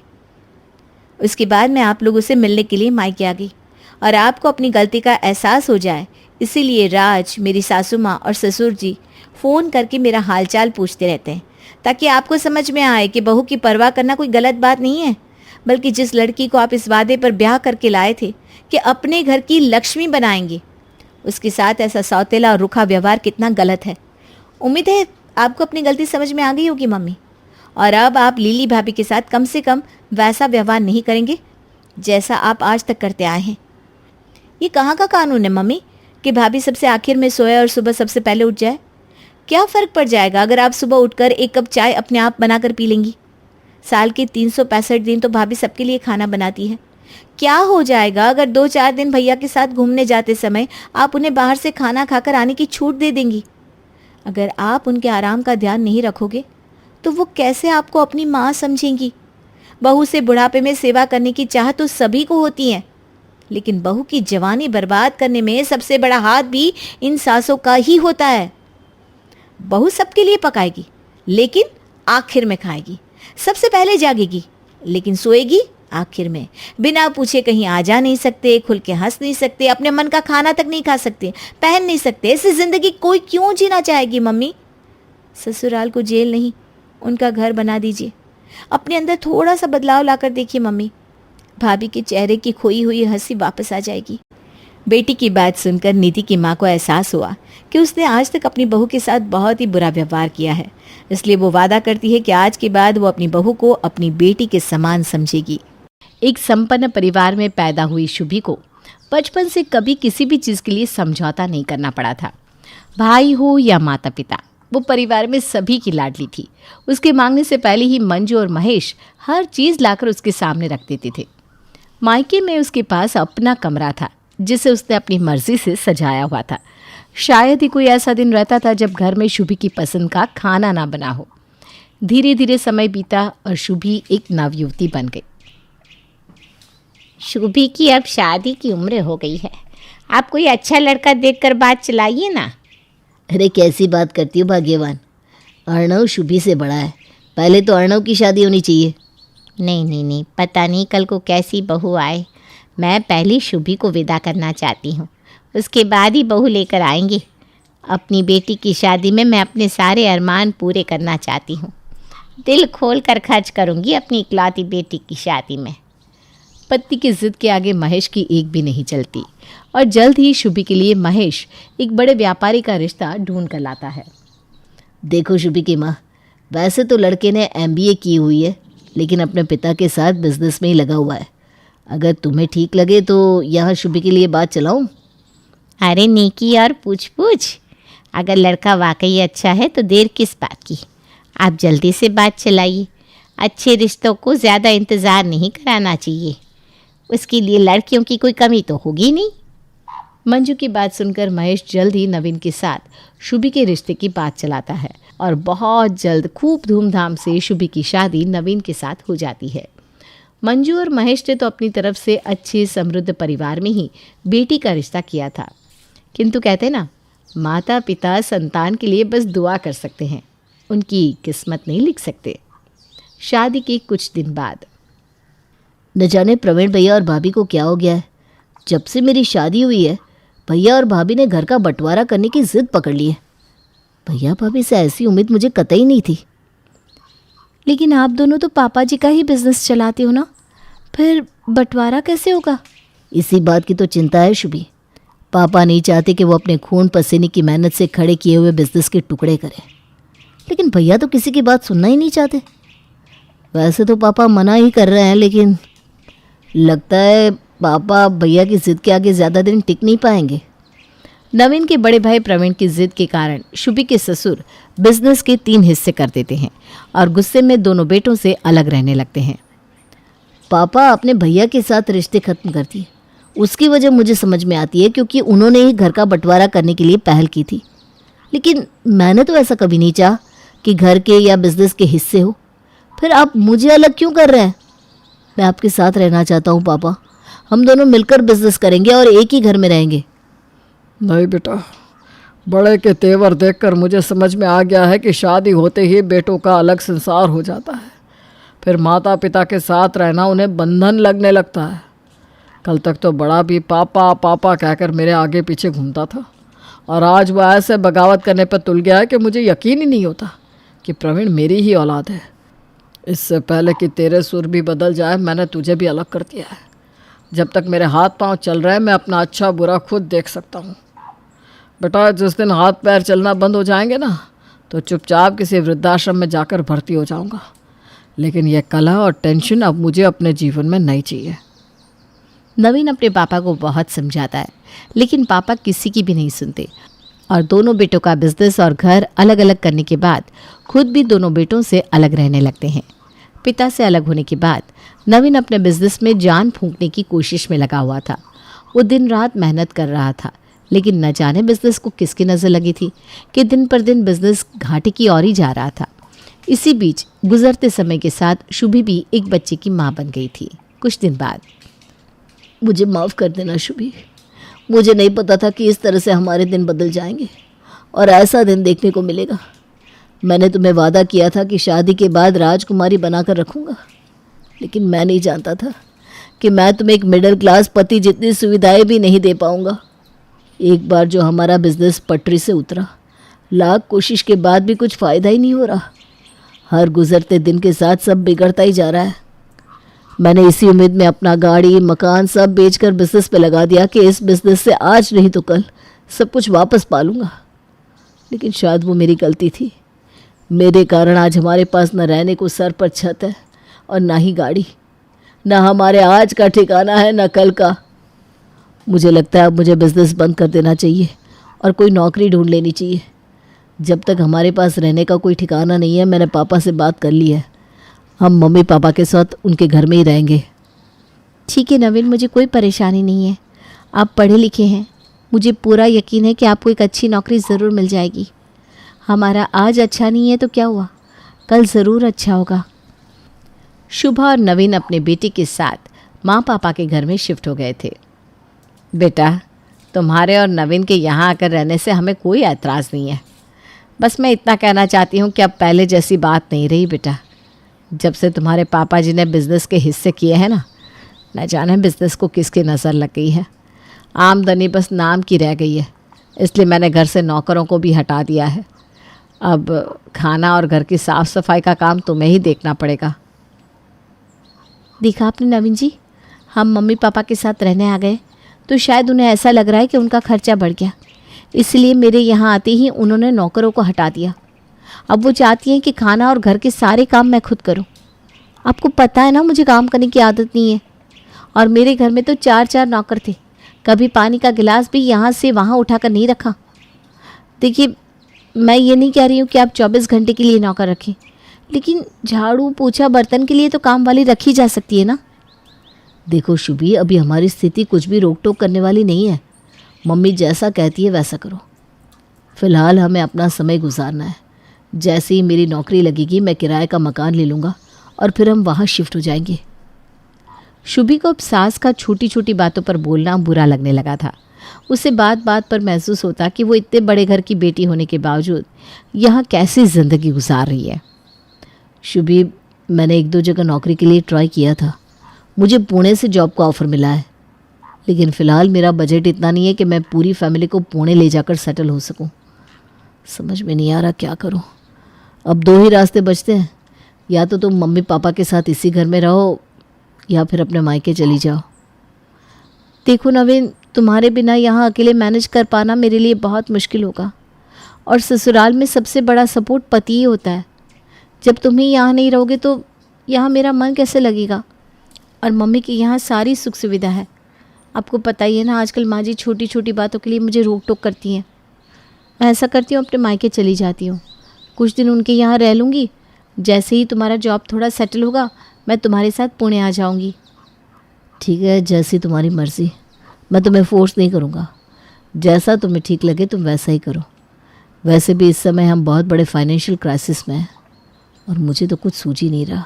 [SPEAKER 2] उसके बाद मैं आप लोगों से मिलने के लिए मायके आ गई और आपको अपनी गलती का एहसास हो जाए, इसीलिए राज, मेरी सासू माँ और ससुर जी फ़ोन करके मेरा हालचाल पूछते रहते हैं, ताकि आपको समझ में आए कि बहू की परवाह करना कोई गलत बात नहीं है, बल्कि जिस लड़की को आप इस वादे पर ब्याह करके लाए थे कि अपने घर की लक्ष्मी बनाएंगे, उसके साथ ऐसा सौतेला और रुखा व्यवहार कितना गलत है। उम्मीद है आपको अपनी गलती समझ में आ गई होगी मम्मी, और अब आप लीली भाभी के साथ कम से कम वैसा व्यवहार नहीं करेंगे जैसा आप आज तक करते आए हैं। ये कहाँ का कानून है मम्मी कि भाभी सबसे आखिर में सोए और सुबह सबसे पहले उठ जाए? क्या फ़र्क पड़ जाएगा अगर आप सुबह उठकर एक कप चाय अपने आप बनाकर पी लेंगी? साल के 365 दिन तो भाभी सबके लिए खाना बनाती है। क्या हो जाएगा अगर 2-4 दिन भैया के साथ घूमने जाते समय आप उन्हें बाहर से खाना खाकर आने की छूट दे देंगी? अगर आप उनके आराम का ध्यान नहीं रखोगे तो वो कैसे आपको अपनी माँ समझेंगी? बहू से बुढ़ापे में सेवा करने की चाह तो सभी को होती है, लेकिन बहू की जवानी बर्बाद करने में सबसे बड़ा हाथ भी इन सासों का ही होता है। बहू सबके लिए पकाएगी, लेकिन आखिर में खाएगी। सबसे पहले जागेगी, लेकिन सोएगी आखिर में। बिना पूछे कहीं आ जा नहीं सकते, खुल के हंस नहीं सकते, अपने मन का खाना तक नहीं खा सकते, पहन नहीं सकते। ऐसी जिंदगी कोई क्यों जीना चाहेगी मम्मी? ससुराल को जेल नहीं, उनका घर बना दीजिए। अपने अंदर थोड़ा सा बदलाव लाकर देखिए मम्मी, भाभी के चेहरे की खोई हुई हंसी वापस आ जाएगी। बेटी की बात सुनकर नीति की माँ को एहसास हुआ कि उसने आज तक अपनी बहू के साथ बहुत ही बुरा व्यवहार किया है, इसलिए वो वादा करती है कि आज के बाद वो अपनी बहू को अपनी बेटी के समान समझेगी।
[SPEAKER 1] एक संपन्न परिवार में पैदा हुई शुभी को बचपन से कभी किसी भी चीज़ के लिए समझौता नहीं करना पड़ा था। भाई हो या माता पिता, वो परिवार में सभी की लाडली थी। उसके मांगने से पहले ही मंजू और महेश हर चीज़ लाकर उसके सामने रख देते थे। मायके में उसके पास अपना कमरा था जिसे उसने अपनी मर्जी से सजाया हुआ था। शायद ही कोई ऐसा दिन रहता था जब घर में शुभी की पसंद का खाना ना बना हो। धीरे धीरे समय बीता और शुभी एक नवयुवती बन गई।
[SPEAKER 4] शुभी की अब शादी की उम्र हो गई है, आप कोई अच्छा लड़का देखकर बात चलाइए ना।
[SPEAKER 5] अरे कैसी बात करती हो भाग्यवान, अर्णव शुभी से बड़ा है, पहले तो अर्णव की शादी होनी चाहिए।
[SPEAKER 4] नहीं नहीं नहीं, पता नहीं कल को कैसी बहू आए। मैं पहले शुभी को विदा करना चाहती हूँ, उसके बाद ही बहू लेकर आएंगे। अपनी बेटी की शादी में मैं अपने सारे अरमान पूरे करना चाहती हूँ। दिल खोल कर खर्च करूँगी अपनी इकलौती बेटी की शादी में।
[SPEAKER 1] पति की जिद के आगे महेश की एक भी नहीं चलती और जल्द ही शुभी के लिए महेश एक बड़े व्यापारी का रिश्ता ढूंढ कर लाता है।
[SPEAKER 5] देखो शुभी की माँ, वैसे तो लड़के ने MBA की हुई है, लेकिन अपने पिता के साथ बिजनेस में ही लगा हुआ है। अगर तुम्हें ठीक लगे तो यहाँ शुभी के लिए बात चलाऊँ?
[SPEAKER 4] अरे नेकी और पूछ अगर लड़का वाकई अच्छा है तो देर किस बात की, आप जल्दी से बात चलाइए। अच्छे रिश्तों को ज़्यादा इंतज़ार नहीं कराना चाहिए, उसके लिए लड़कियों की कोई कमी तो होगी नहीं।
[SPEAKER 1] मंजू की बात सुनकर महेश जल्द ही नवीन के साथ शुभी के रिश्ते की बात चलाता है और बहुत जल्द खूब धूमधाम से शुभी की शादी नवीन के साथ हो जाती है। मंजू और महेश ने तो अपनी तरफ से अच्छे समृद्ध परिवार में ही बेटी का रिश्ता किया था, किंतु कहते ना, माता पिता संतान के लिए बस दुआ कर सकते हैं, उनकी किस्मत नहीं लिख सकते। शादी के कुछ दिन बाद
[SPEAKER 5] न जाने प्रवीण भैया और भाभी को क्या हो गया है। जब से मेरी शादी हुई है, भैया और भाभी ने घर का बंटवारा करने की जिद पकड़ ली है। भैया भाभी से ऐसी उम्मीद मुझे कतई नहीं थी।
[SPEAKER 2] लेकिन आप दोनों तो पापा जी का ही बिजनेस चलाते हो ना, फिर बंटवारा कैसे होगा?
[SPEAKER 5] इसी बात की तो चिंता है शुभी। पापा नहीं चाहते कि वो अपने खून पसीने की मेहनत से खड़े किए हुए बिजनेस के टुकड़े करें, लेकिन भैया तो किसी की बात सुनना ही नहीं चाहते। वैसे तो पापा मना ही कर रहे हैं, लेकिन लगता है पापा भैया की ज़िद के आगे ज़्यादा दिन टिक नहीं पाएंगे।
[SPEAKER 1] नवीन के बड़े भाई प्रवीण की जिद के कारण शुभी के ससुर बिजनेस के 3 हिस्से कर देते हैं और गुस्से में दोनों बेटों से अलग रहने लगते हैं।
[SPEAKER 5] पापा अपने भैया के साथ रिश्ते खत्म कर दिए। उसकी वजह मुझे समझ में आती है, क्योंकि उन्होंने ही घर का बंटवारा करने के लिए पहल की थी। लेकिन मैंने तो ऐसा कभी नहीं चाहा कि घर के या बिजनेस के हिस्से हो। फिर आप मुझे अलग क्यों कर रहे हैं? मैं आपके साथ रहना चाहता हूँ पापा। हम दोनों मिलकर बिजनेस करेंगे और एक ही घर में रहेंगे।
[SPEAKER 3] नहीं बेटा, बड़े के तेवर देखकर मुझे समझ में आ गया है कि शादी होते ही बेटों का अलग संसार हो जाता है। फिर माता पिता के साथ रहना उन्हें बंधन लगने लगता है। कल तक तो बड़ा भी पापा पापा कहकर मेरे आगे पीछे घूमता था, और आज वह ऐसे बगावत करने पर तुल गया है कि मुझे यकीन ही नहीं होता कि प्रवीण मेरी ही औलाद है। इससे पहले कि तेरे सुर भी बदल जाए, मैंने तुझे भी अलग कर दिया है। जब तक मेरे हाथ पांव चल रहे हैं, मैं अपना अच्छा बुरा खुद देख सकता हूँ। बेटा, जिस दिन हाथ पैर चलना बंद हो जाएंगे ना, तो चुपचाप किसी वृद्धाश्रम में जाकर भर्ती हो जाऊँगा। लेकिन यह कलह और टेंशन अब मुझे अपने जीवन में नहीं चाहिए।
[SPEAKER 1] नवीन अपने पापा को बहुत समझाता है, लेकिन पापा किसी की भी नहीं सुनते और दोनों बेटों का बिजनेस और घर अलग अलग करने के बाद खुद भी दोनों बेटों से अलग रहने लगते हैं। पिता से अलग होने के बाद नवीन अपने बिजनेस में जान फूंकने की कोशिश में लगा हुआ था। वो दिन रात मेहनत कर रहा था, लेकिन न जाने बिजनेस को किसकी नज़र लगी थी कि दिन पर दिन बिजनेस घाटे की ओर ही जा रहा था। इसी बीच गुजरते समय के साथ शुभी भी एक बच्चे की माँ बन गई थी। कुछ दिन बाद,
[SPEAKER 5] मुझे माफ़ कर देना शुभी। मुझे नहीं पता था कि इस तरह से हमारे दिन बदल जाएंगे और ऐसा दिन देखने को मिलेगा। मैंने तुम्हें वादा किया था कि शादी के बाद राजकुमारी बनाकर रखूँगा, लेकिन मैं नहीं जानता था कि मैं तुम्हें एक मिडिल क्लास पति जितनी सुविधाएं भी नहीं दे पाऊँगा। एक बार जो हमारा बिजनेस पटरी से उतरा, लाख कोशिश के बाद भी कुछ फ़ायदा ही नहीं हो रहा। हर गुजरते दिन के साथ सब बिगड़ता ही जा रहा है। मैंने इसी उम्मीद में अपना गाड़ी मकान सब बेचकर बिजनेस पे लगा दिया कि इस बिजनेस से आज नहीं तो कल सब कुछ वापस पा लूँगा। लेकिन शायद वो मेरी गलती थी। मेरे कारण आज हमारे पास न रहने को सर पर छत है और ना ही गाड़ी, ना हमारे आज का ठिकाना है न कल का। मुझे लगता है अब मुझे बिजनेस बंद कर देना चाहिए और कोई नौकरी ढूंढ लेनी चाहिए। जब तक हमारे पास रहने का कोई ठिकाना नहीं है, मैंने पापा से बात कर ली है। हम मम्मी पापा के साथ उनके घर में ही रहेंगे।
[SPEAKER 1] ठीक है नवीन, मुझे कोई परेशानी नहीं है। आप पढ़े लिखे हैं, मुझे पूरा यकीन है कि आपको एक अच्छी नौकरी ज़रूर मिल जाएगी। हमारा आज अच्छा नहीं है तो क्या हुआ, कल ज़रूर अच्छा होगा। शुभा और नवीन अपने बेटे के साथ माँ पापा के घर में शिफ्ट हो गए थे। बेटा, तुम्हारे और नवीन के यहाँ आकर रहने से हमें कोई ऐतराज़ नहीं है। बस मैं इतना कहना चाहती हूँ कि अब पहले जैसी बात नहीं रही बेटा। जब से तुम्हारे पापा जी ने बिज़नेस के हिस्से किए हैं ना, न जाने बिज़नेस को किसकी नज़र लग गई है। आमदनी बस नाम की रह गई है, इसलिए मैंने घर से नौकरों को भी हटा दिया है। अब खाना और घर की साफ़ सफाई का काम तुम्हें ही देखना पड़ेगा।
[SPEAKER 2] देखा आपने नवीन जी, हम मम्मी पापा के साथ रहने आ गए तो शायद उन्हें ऐसा लग रहा है कि उनका खर्चा बढ़ गया, इसलिए मेरे यहाँ आते ही उन्होंने नौकरों को हटा दिया। अब वो चाहती हैं कि खाना और घर के सारे काम मैं खुद करूं। आपको पता है ना, मुझे काम करने की आदत नहीं है। और मेरे घर में तो 4-4 नौकर थे, कभी पानी का गिलास भी यहाँ से वहाँ उठाकर नहीं रखा। देखिए, मैं ये नहीं कह रही हूँ कि आप 24 घंटे के लिए नौकर रखें, लेकिन झाड़ू पोछा बर्तन के लिए तो काम वाली रखी जा सकती है ना।
[SPEAKER 5] देखो शुभी, अभी हमारी स्थिति कुछ भी रोक टोक करने वाली नहीं है। मम्मी जैसा कहती है वैसा करो। फ़िलहाल हमें अपना समय गुजारना है। जैसे ही मेरी नौकरी लगेगी, मैं किराए का मकान ले लूँगा और फिर हम वहाँ शिफ्ट हो जाएंगे।
[SPEAKER 1] शुभी को अब सास का छोटी छोटी बातों पर बोलना बुरा लगने लगा था। उसे बात बात पर महसूस होता कि वो इतने बड़े घर की बेटी होने के बावजूद यहाँ कैसी ज़िंदगी गुजार रही है।
[SPEAKER 5] शुभी, मैंने 1-2 जगह नौकरी के लिए ट्राई किया था। मुझे पुणे से जॉब का ऑफ़र मिला है, लेकिन फ़िलहाल मेरा बजट इतना नहीं है कि मैं पूरी फैमिली को पुणे ले जाकर सेटल हो सकूं। समझ में नहीं आ रहा क्या करूं। अब 2 ही रास्ते बचते हैं, या तो तुम मम्मी पापा के साथ इसी घर में रहो या फिर अपने मायके चली जाओ।
[SPEAKER 2] देखो नवीन,
[SPEAKER 5] तुम्हारे बिना यहाँ अकेले मैनेज कर पाना मेरे लिए बहुत मुश्किल होगा। और ससुराल में सबसे बड़ा सपोर्ट पति ही होता है। जब तुम ही यहाँ नहीं रहोगे तो यहाँ मेरा मन कैसे लगेगा। और मम्मी की यहाँ सारी सुख सुविधा है। आपको पता ही है ना, आजकल माँ जी छोटी छोटी बातों के लिए मुझे रोक टोक करती हैं। मैं ऐसा करती हूँ, अपने मायके चली जाती हूँ, कुछ दिन उनके यहाँ रह लूँगी। जैसे ही तुम्हारा जॉब थोड़ा सेटल होगा मैं तुम्हारे साथ पुणे आ जाऊँगी।
[SPEAKER 2] ठीक है, जैसी तुम्हारी मर्ज़ी, मैं तुम्हें फोर्स नहीं करूँगा। जैसा तुम्हें ठीक लगे तुम वैसा ही करो। वैसे भी इस समय हम बहुत बड़े फाइनेंशियल क्राइसिस में हैं और मुझे तो कुछ सूझ ही नहीं रहा।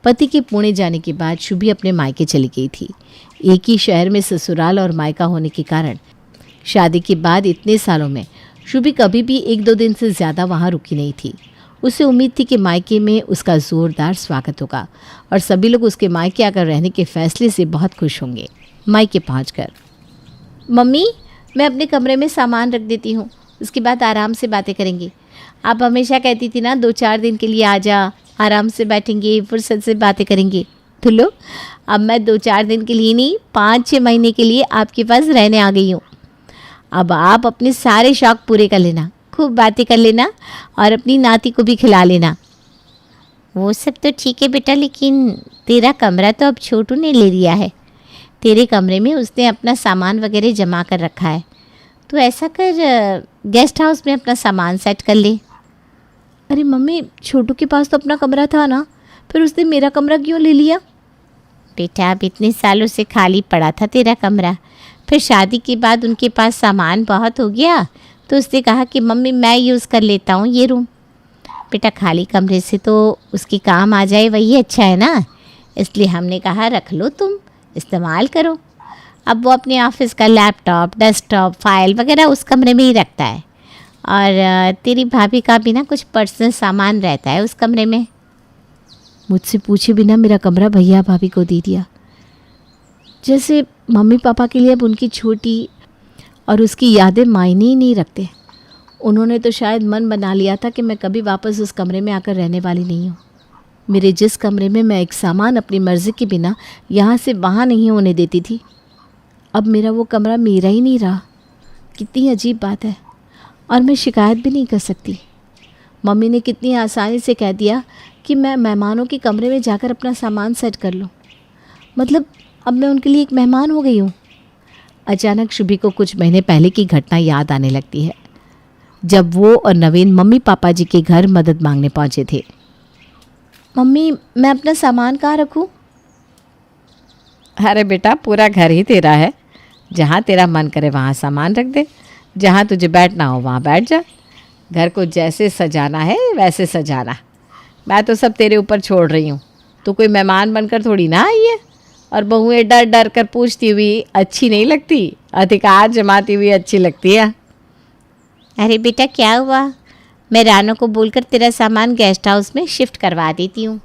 [SPEAKER 1] पति के पुणे जाने के बाद शुभी अपने मायके चली गई थी। एक ही शहर में ससुराल और मायका होने के कारण शादी के बाद इतने सालों में शुभी कभी भी 1-2 दिन से ज़्यादा वहाँ रुकी नहीं थी। उसे उम्मीद थी कि मायके में उसका ज़ोरदार स्वागत होगा और सभी लोग उसके मायके आकर रहने के फैसले से बहुत खुश होंगे। मायके पहुंचकर,
[SPEAKER 5] मम्मी, मैं अपने कमरे में सामान रख देती हूँ, उसके बाद आराम से बातें करेंगे। आप हमेशा कहती थी ना 2-4 दिन के लिए आ जा, आराम से बैठेंगे, फुर्सत से बातें करेंगे। तो लो, अब मैं 2-4 दिन के लिए नहीं 5-6 महीने के लिए आपके पास रहने आ गई हूँ। अब आप अपने सारे शौक़ पूरे कर लेना, खूब बातें कर लेना और अपनी नाती को भी खिला लेना।
[SPEAKER 4] वो सब तो ठीक है बेटा, लेकिन तेरा कमरा तो अब छोटू ने ले लिया है। तेरे कमरे में उसने अपना सामान वगैरह जमा कर रखा है। तो ऐसा कर, गेस्ट हाउस में अपना सामान सेट कर ले।
[SPEAKER 5] अरे मम्मी, छोटू के पास तो अपना कमरा था ना, फिर उसने मेरा कमरा क्यों ले लिया?
[SPEAKER 4] बेटा, अब इतने सालों से खाली पड़ा था तेरा कमरा, फिर शादी के बाद उनके पास सामान बहुत हो गया तो उसने कहा कि मम्मी मैं यूज़ कर लेता हूँ ये रूम। बेटा, खाली कमरे से तो उसके काम आ जाए वही अच्छा है ना, इसलिए हमने कहा रख लो, तुम इस्तेमाल करो। अब वो अपने ऑफिस का लैपटॉप, डेस्कटॉप, फाइल वगैरह उस कमरे में ही रखता है और तेरी भाभी का भी ना कुछ पर्सनल सामान रहता है उस कमरे में।
[SPEAKER 5] मुझसे पूछे बिना मेरा कमरा भैया भाभी को दे दिया। जैसे मम्मी पापा के लिए अब उनकी छोटी और उसकी यादें मायने ही नहीं रखते। उन्होंने तो शायद मन बना लिया था कि मैं कभी वापस उस कमरे में आकर रहने वाली नहीं हूँ। मेरे जिस कमरे में मैं एक सामान अपनी मर्ज़ी के बिना यहाँ से वहाँ नहीं होने देती थी, अब मेरा वो कमरा मेरा ही नहीं रहा। कितनी अजीब बात है। और मैं शिकायत भी नहीं कर सकती। मम्मी ने कितनी आसानी से कह दिया कि मैं मेहमानों के कमरे में जाकर अपना सामान सेट कर लूँ। मतलब अब मैं उनके लिए एक मेहमान हो गई हूँ।
[SPEAKER 1] अचानक शुभी को कुछ महीने पहले की घटना याद आने लगती है, जब वो और नवीन मम्मी पापा जी के घर मदद मांगने पहुंचे थे।
[SPEAKER 5] मम्मी, मैं अपना सामान कहाँ रखूँ?
[SPEAKER 1] अरे बेटा, पूरा घर ही तेरा है, जहाँ तेरा मन करे वहाँ सामान रख दे, जहाँ तुझे बैठना हो वहाँ बैठ जा। घर को जैसे सजाना है वैसे सजाना, मैं तो सब तेरे ऊपर छोड़ रही हूँ। तो कोई मेहमान बनकर थोड़ी ना आई है, और बहुएं डर डर कर पूछती हुई अच्छी नहीं लगती, अधिकार जमाती हुई अच्छी लगती है।
[SPEAKER 4] अरे बेटा, क्या हुआ? मैं रानो को बोलकर तेरा सामान गेस्ट हाउस में शिफ्ट करवा देती हूँ।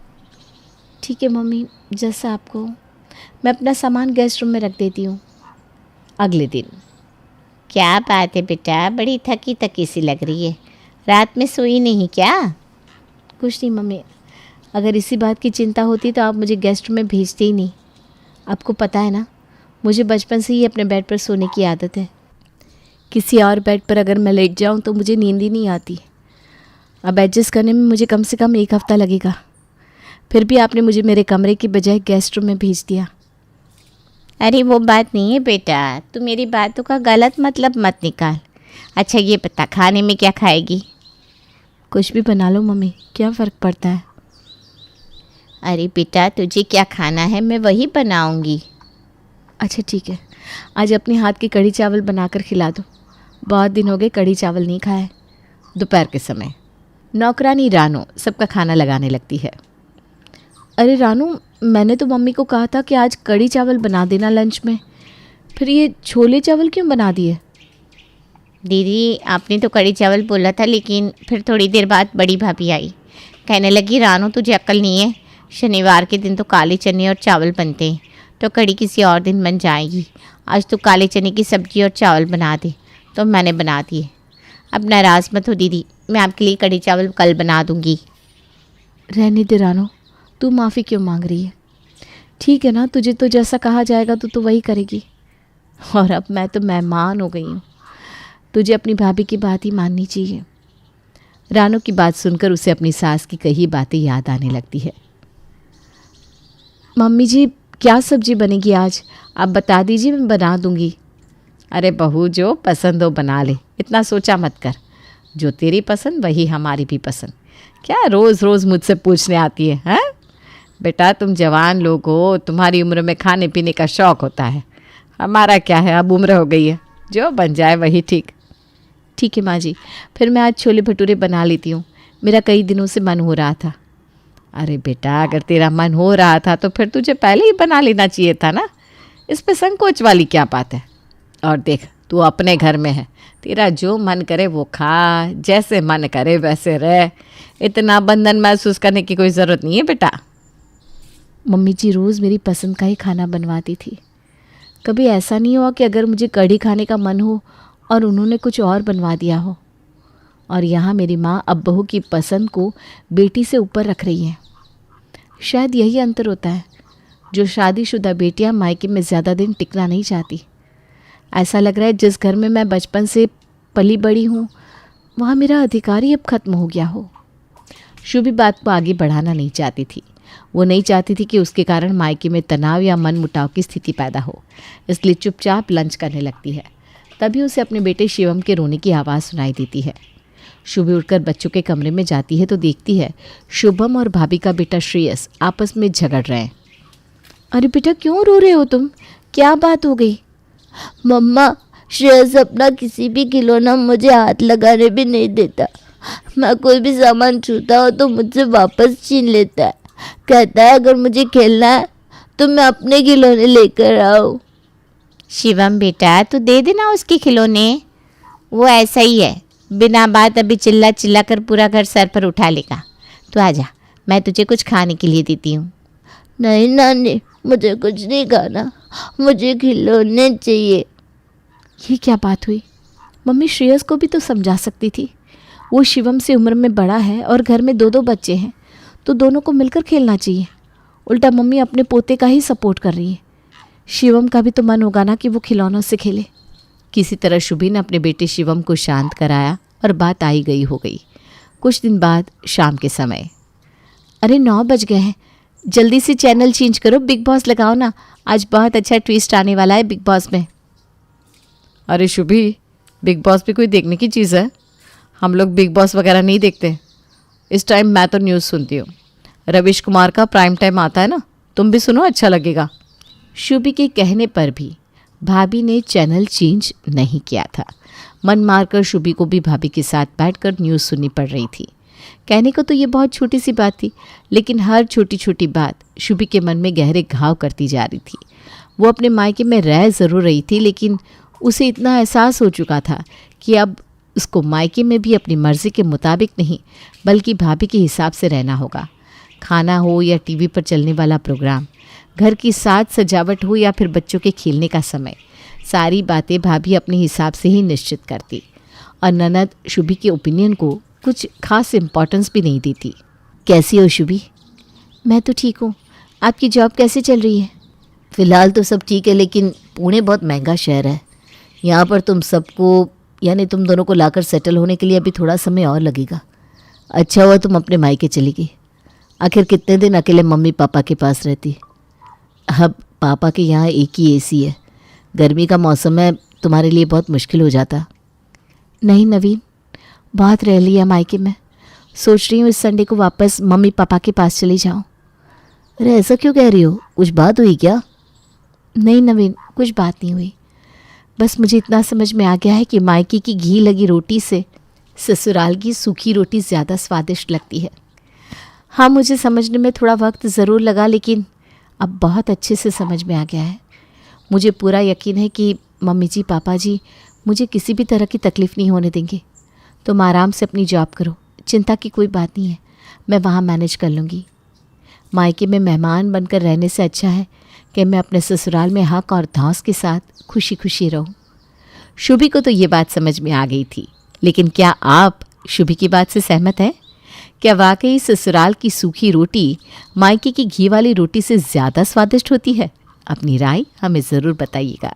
[SPEAKER 5] ठीक है मम्मी, जैसा आपको। मैं अपना सामान गेस्ट रूम में रख देती हूँ।
[SPEAKER 1] अगले दिन,
[SPEAKER 4] क्या बात है बेटा, बड़ी थकी थकी सी लग रही है, रात में सोई नहीं क्या?
[SPEAKER 5] कुछ नहीं मम्मी, अगर इसी बात की चिंता होती तो आप मुझे गेस्ट रूम में भेजते ही नहीं। आपको पता है ना, मुझे बचपन से ही अपने बेड पर सोने की आदत है। किसी और बेड पर अगर मैं लेट जाऊं तो मुझे नींद ही नहीं आती। अब एडजस्ट करने में मुझे कम से कम 1 हफ़्ता लगेगा। फिर भी आपने मुझे मेरे कमरे की बजाय गेस्ट रूम में भेज दिया।
[SPEAKER 4] अरे वो बात नहीं है बेटा, तू मेरी बातों का गलत मतलब मत निकाल। अच्छा ये बता, खाने में क्या खाएगी?
[SPEAKER 5] कुछ भी बना लो मम्मी, क्या फ़र्क पड़ता है।
[SPEAKER 4] अरे बेटा, तुझे क्या खाना है मैं वही बनाऊंगी।
[SPEAKER 5] अच्छा ठीक है, आज अपने हाथ की कढ़ी चावल बनाकर खिला दो। बहुत दिन हो गए कढ़ी चावल नहीं खाए।
[SPEAKER 1] दोपहर के समय नौकरानी रानो सबका खाना लगाने लगती है।
[SPEAKER 5] अरे रानू, मैंने तो मम्मी को कहा था कि आज कढ़ी चावल बना देना लंच में, फिर ये छोले चावल क्यों बना दिए?
[SPEAKER 4] दीदी, आपने तो कढ़ी चावल बोला था, लेकिन फिर थोड़ी देर बाद बड़ी भाभी आई, कहने लगी रानो तुझे अक्ल नहीं है, शनिवार के दिन तो काले चने और चावल बनते हैं, तो कढ़ी किसी और दिन बन जाएगी। आज तो काले चने की सब्ज़ी और चावल बना दे। तो मैंने बना दिए। अब नाराज़ मत हो दीदी, मैं आपके लिए कढ़ी चावल कल बना दूँगी।
[SPEAKER 5] रहने दे रानो, तू माफ़ी क्यों मांग रही है? ठीक है ना, तुझे तो जैसा कहा जाएगा तो वही करेगी।
[SPEAKER 2] और अब मैं तो मेहमान हो गई हूँ। तुझे अपनी भाभी की बात ही माननी चाहिए।
[SPEAKER 1] रानू की बात सुनकर उसे अपनी सास की कही बातें याद आने लगती है।
[SPEAKER 2] मम्मी जी, क्या सब्जी बनेगी आज? आप बता दीजिए, मैं बना दूंगी।
[SPEAKER 1] अरे बहू, जो पसंद हो बना ले, इतना सोचा मत कर। जो तेरी पसंद वही हमारी भी पसंद। क्या रोज़ रोज़ मुझसे पूछने आती है? हैं बेटा, तुम जवान लोग हो, तुम्हारी उम्र में खाने पीने का शौक़ होता है। हमारा क्या है, अब उम्र हो गई है, जो बन जाए वही ठीक।
[SPEAKER 2] ठीक है माँ जी, फिर मैं आज छोले भटूरे बना लेती हूँ। मेरा कई दिनों से मन हो रहा था।
[SPEAKER 1] अरे बेटा, अगर तेरा मन हो रहा था तो फिर तुझे पहले ही बना लेना चाहिए था ना। इस पे संकोच वाली क्या बात है? और देख, तू अपने घर में है, तेरा जो मन करे वो खा, जैसे मन करे वैसे रह। इतना बंधन महसूस करने की कोई ज़रूरत नहीं है बेटा।
[SPEAKER 2] मम्मी जी रोज़ मेरी पसंद का ही खाना बनवाती थी। कभी ऐसा नहीं हुआ कि अगर मुझे कढ़ी खाने का मन हो और उन्होंने कुछ और बनवा दिया हो। और यहाँ मेरी माँ अब बहू की पसंद को बेटी से ऊपर रख रही है। शायद यही अंतर होता है। जो शादीशुदा बेटियाँ मायके में ज़्यादा दिन टिकना नहीं चाहती। ऐसा लग रहा है जिस घर में मैं बचपन से पली बड़ी हूँ, वहाँ मेरा अधिकार ही अब खत्म हो गया हो।
[SPEAKER 1] शुभी बात को आगे बढ़ाना नहीं चाहती थी। वो नहीं चाहती थी कि उसके कारण मायके में तनाव या मन मुटाव की स्थिति पैदा हो, इसलिए चुपचाप लंच करने लगती है। तभी उसे अपने बेटे शिवम के रोने की आवाज़ सुनाई देती है। शुभी उठकर बच्चों के कमरे में जाती है तो देखती है शुभम और भाभी का बेटा श्रेयस आपस में झगड़ रहे हैं।
[SPEAKER 2] अरे बेटा, क्यों रो रहे हो तुम? क्या बात हो गई?
[SPEAKER 5] मम्मा, श्रेयस अपना किसी भी खिलौना मुझे हाथ लगाने भी नहीं देता। मैं कोई भी सामान छूता हो तो मुझसे वापस छीन लेता है। कहता है अगर मुझे खेलना है तो मैं अपने खिलौने लेकर आऊँ।
[SPEAKER 4] शिवम बेटा, तू दे देना उसके खिलौने। वो ऐसा ही है, बिना बात अभी चिल्ला चिल्ला कर पूरा घर सर पर उठा लेगा। तू आजा, मैं तुझे कुछ खाने के लिए देती हूँ।
[SPEAKER 5] नहीं नानी, मुझे कुछ नहीं खाना, मुझे खिलौने चाहिए।
[SPEAKER 2] ये क्या बात हुई? मम्मी श्रेयस को भी तो समझा सकती थी। वो शिवम से उम्र में बड़ा है और घर में 2-2 बच्चे हैं, तो दोनों को मिलकर खेलना चाहिए। उल्टा मम्मी अपने पोते का ही सपोर्ट कर रही है। शिवम का भी तो मन होगा ना कि वो खिलौनों से खेले।
[SPEAKER 1] किसी तरह शुभी ने अपने बेटे शिवम को शांत कराया और बात आई गई हो गई। कुछ दिन बाद शाम के समय,
[SPEAKER 2] अरे 9 बज गए हैं, जल्दी से चैनल चेंज करो, बिग बॉस लगाओ ना। आज बहुत अच्छा ट्विस्ट आने वाला है बिग बॉस में।
[SPEAKER 1] अरे शुभी, बिग बॉस भी कोई देखने की चीज़ है? हम लोग बिग बॉस वगैरह नहीं देखते। इस टाइम मैं तो न्यूज़ सुनती हूँ। रविश कुमार का प्राइम टाइम आता है ना, तुम भी सुनो, अच्छा लगेगा।
[SPEAKER 2] शुभी के कहने पर भी भाभी ने चैनल चेंज नहीं किया था। मन मारकर शुभी को भी भाभी के साथ बैठकर न्यूज़ सुननी पड़ रही थी। कहने को तो ये बहुत छोटी सी बात थी, लेकिन हर छोटी छोटी बात शुभी के मन में गहरे घाव करती जा रही थी। वो अपने मायके में रह ज़रूर रही थी, लेकिन उसे इतना एहसास हो चुका था कि अब उसको मायके में भी अपनी मर्ज़ी के मुताबिक नहीं, बल्कि भाभी के हिसाब से रहना होगा। खाना हो या टीवी पर चलने वाला प्रोग्राम, घर की साज सजावट हो या फिर बच्चों के खेलने का समय, सारी बातें भाभी अपने हिसाब से ही निश्चित करती। और ननद शुभी के ओपिनियन को कुछ खास इम्पोर्टेंस भी नहीं देती।
[SPEAKER 5] कैसी हो शुभी?
[SPEAKER 2] मैं तो ठीक हूँ। आपकी जॉब कैसे चल रही है?
[SPEAKER 5] फ़िलहाल तो सब ठीक है, लेकिन पुणे बहुत महंगा शहर है। यहाँ पर तुम सबको, यानी तुम दोनों को लाकर सेटल होने के लिए अभी थोड़ा समय और लगेगा। अच्छा हुआ तुम अपने मायके चली गई। आखिर कितने दिन अकेले मम्मी पापा के पास रहती। अब पापा के यहाँ एक ही एसी है। गर्मी का मौसम है, तुम्हारे लिए बहुत मुश्किल हो जाता।
[SPEAKER 2] नहीं नवीन, बहुत रह लिया मायके में। सोच रही हूँ इस संडे को वापस मम्मी पापा के पास चली जाऊँ।
[SPEAKER 5] अरे ऐसा क्यों कह रही हो? कुछ बात हुई क्या?
[SPEAKER 2] नहीं नवीन, कुछ बात नहीं हुई। बस मुझे इतना समझ में आ गया है कि मायके की घी लगी रोटी से ससुराल की सूखी रोटी ज़्यादा स्वादिष्ट लगती है। हाँ, मुझे समझने में थोड़ा वक्त ज़रूर लगा, लेकिन अब बहुत अच्छे से समझ में आ गया है। मुझे पूरा यकीन है कि मम्मी जी पापा जी मुझे किसी भी तरह की तकलीफ़ नहीं होने देंगे। तुम आराम से अपनी जॉब करो, चिंता की कोई बात नहीं है, मैं वहाँ मैनेज कर लूँगी। मायके में मेहमान बनकर रहने से अच्छा है कि मैं अपने ससुराल में हक और धौंस के साथ खुशी खुशी रहूं। शुभी को तो ये बात समझ में आ गई थी, लेकिन क्या आप शुभी की बात से सहमत हैं? क्या वाकई ससुराल की सूखी रोटी मायके की घी वाली रोटी से ज़्यादा स्वादिष्ट होती है? अपनी राय हमें ज़रूर बताइएगा।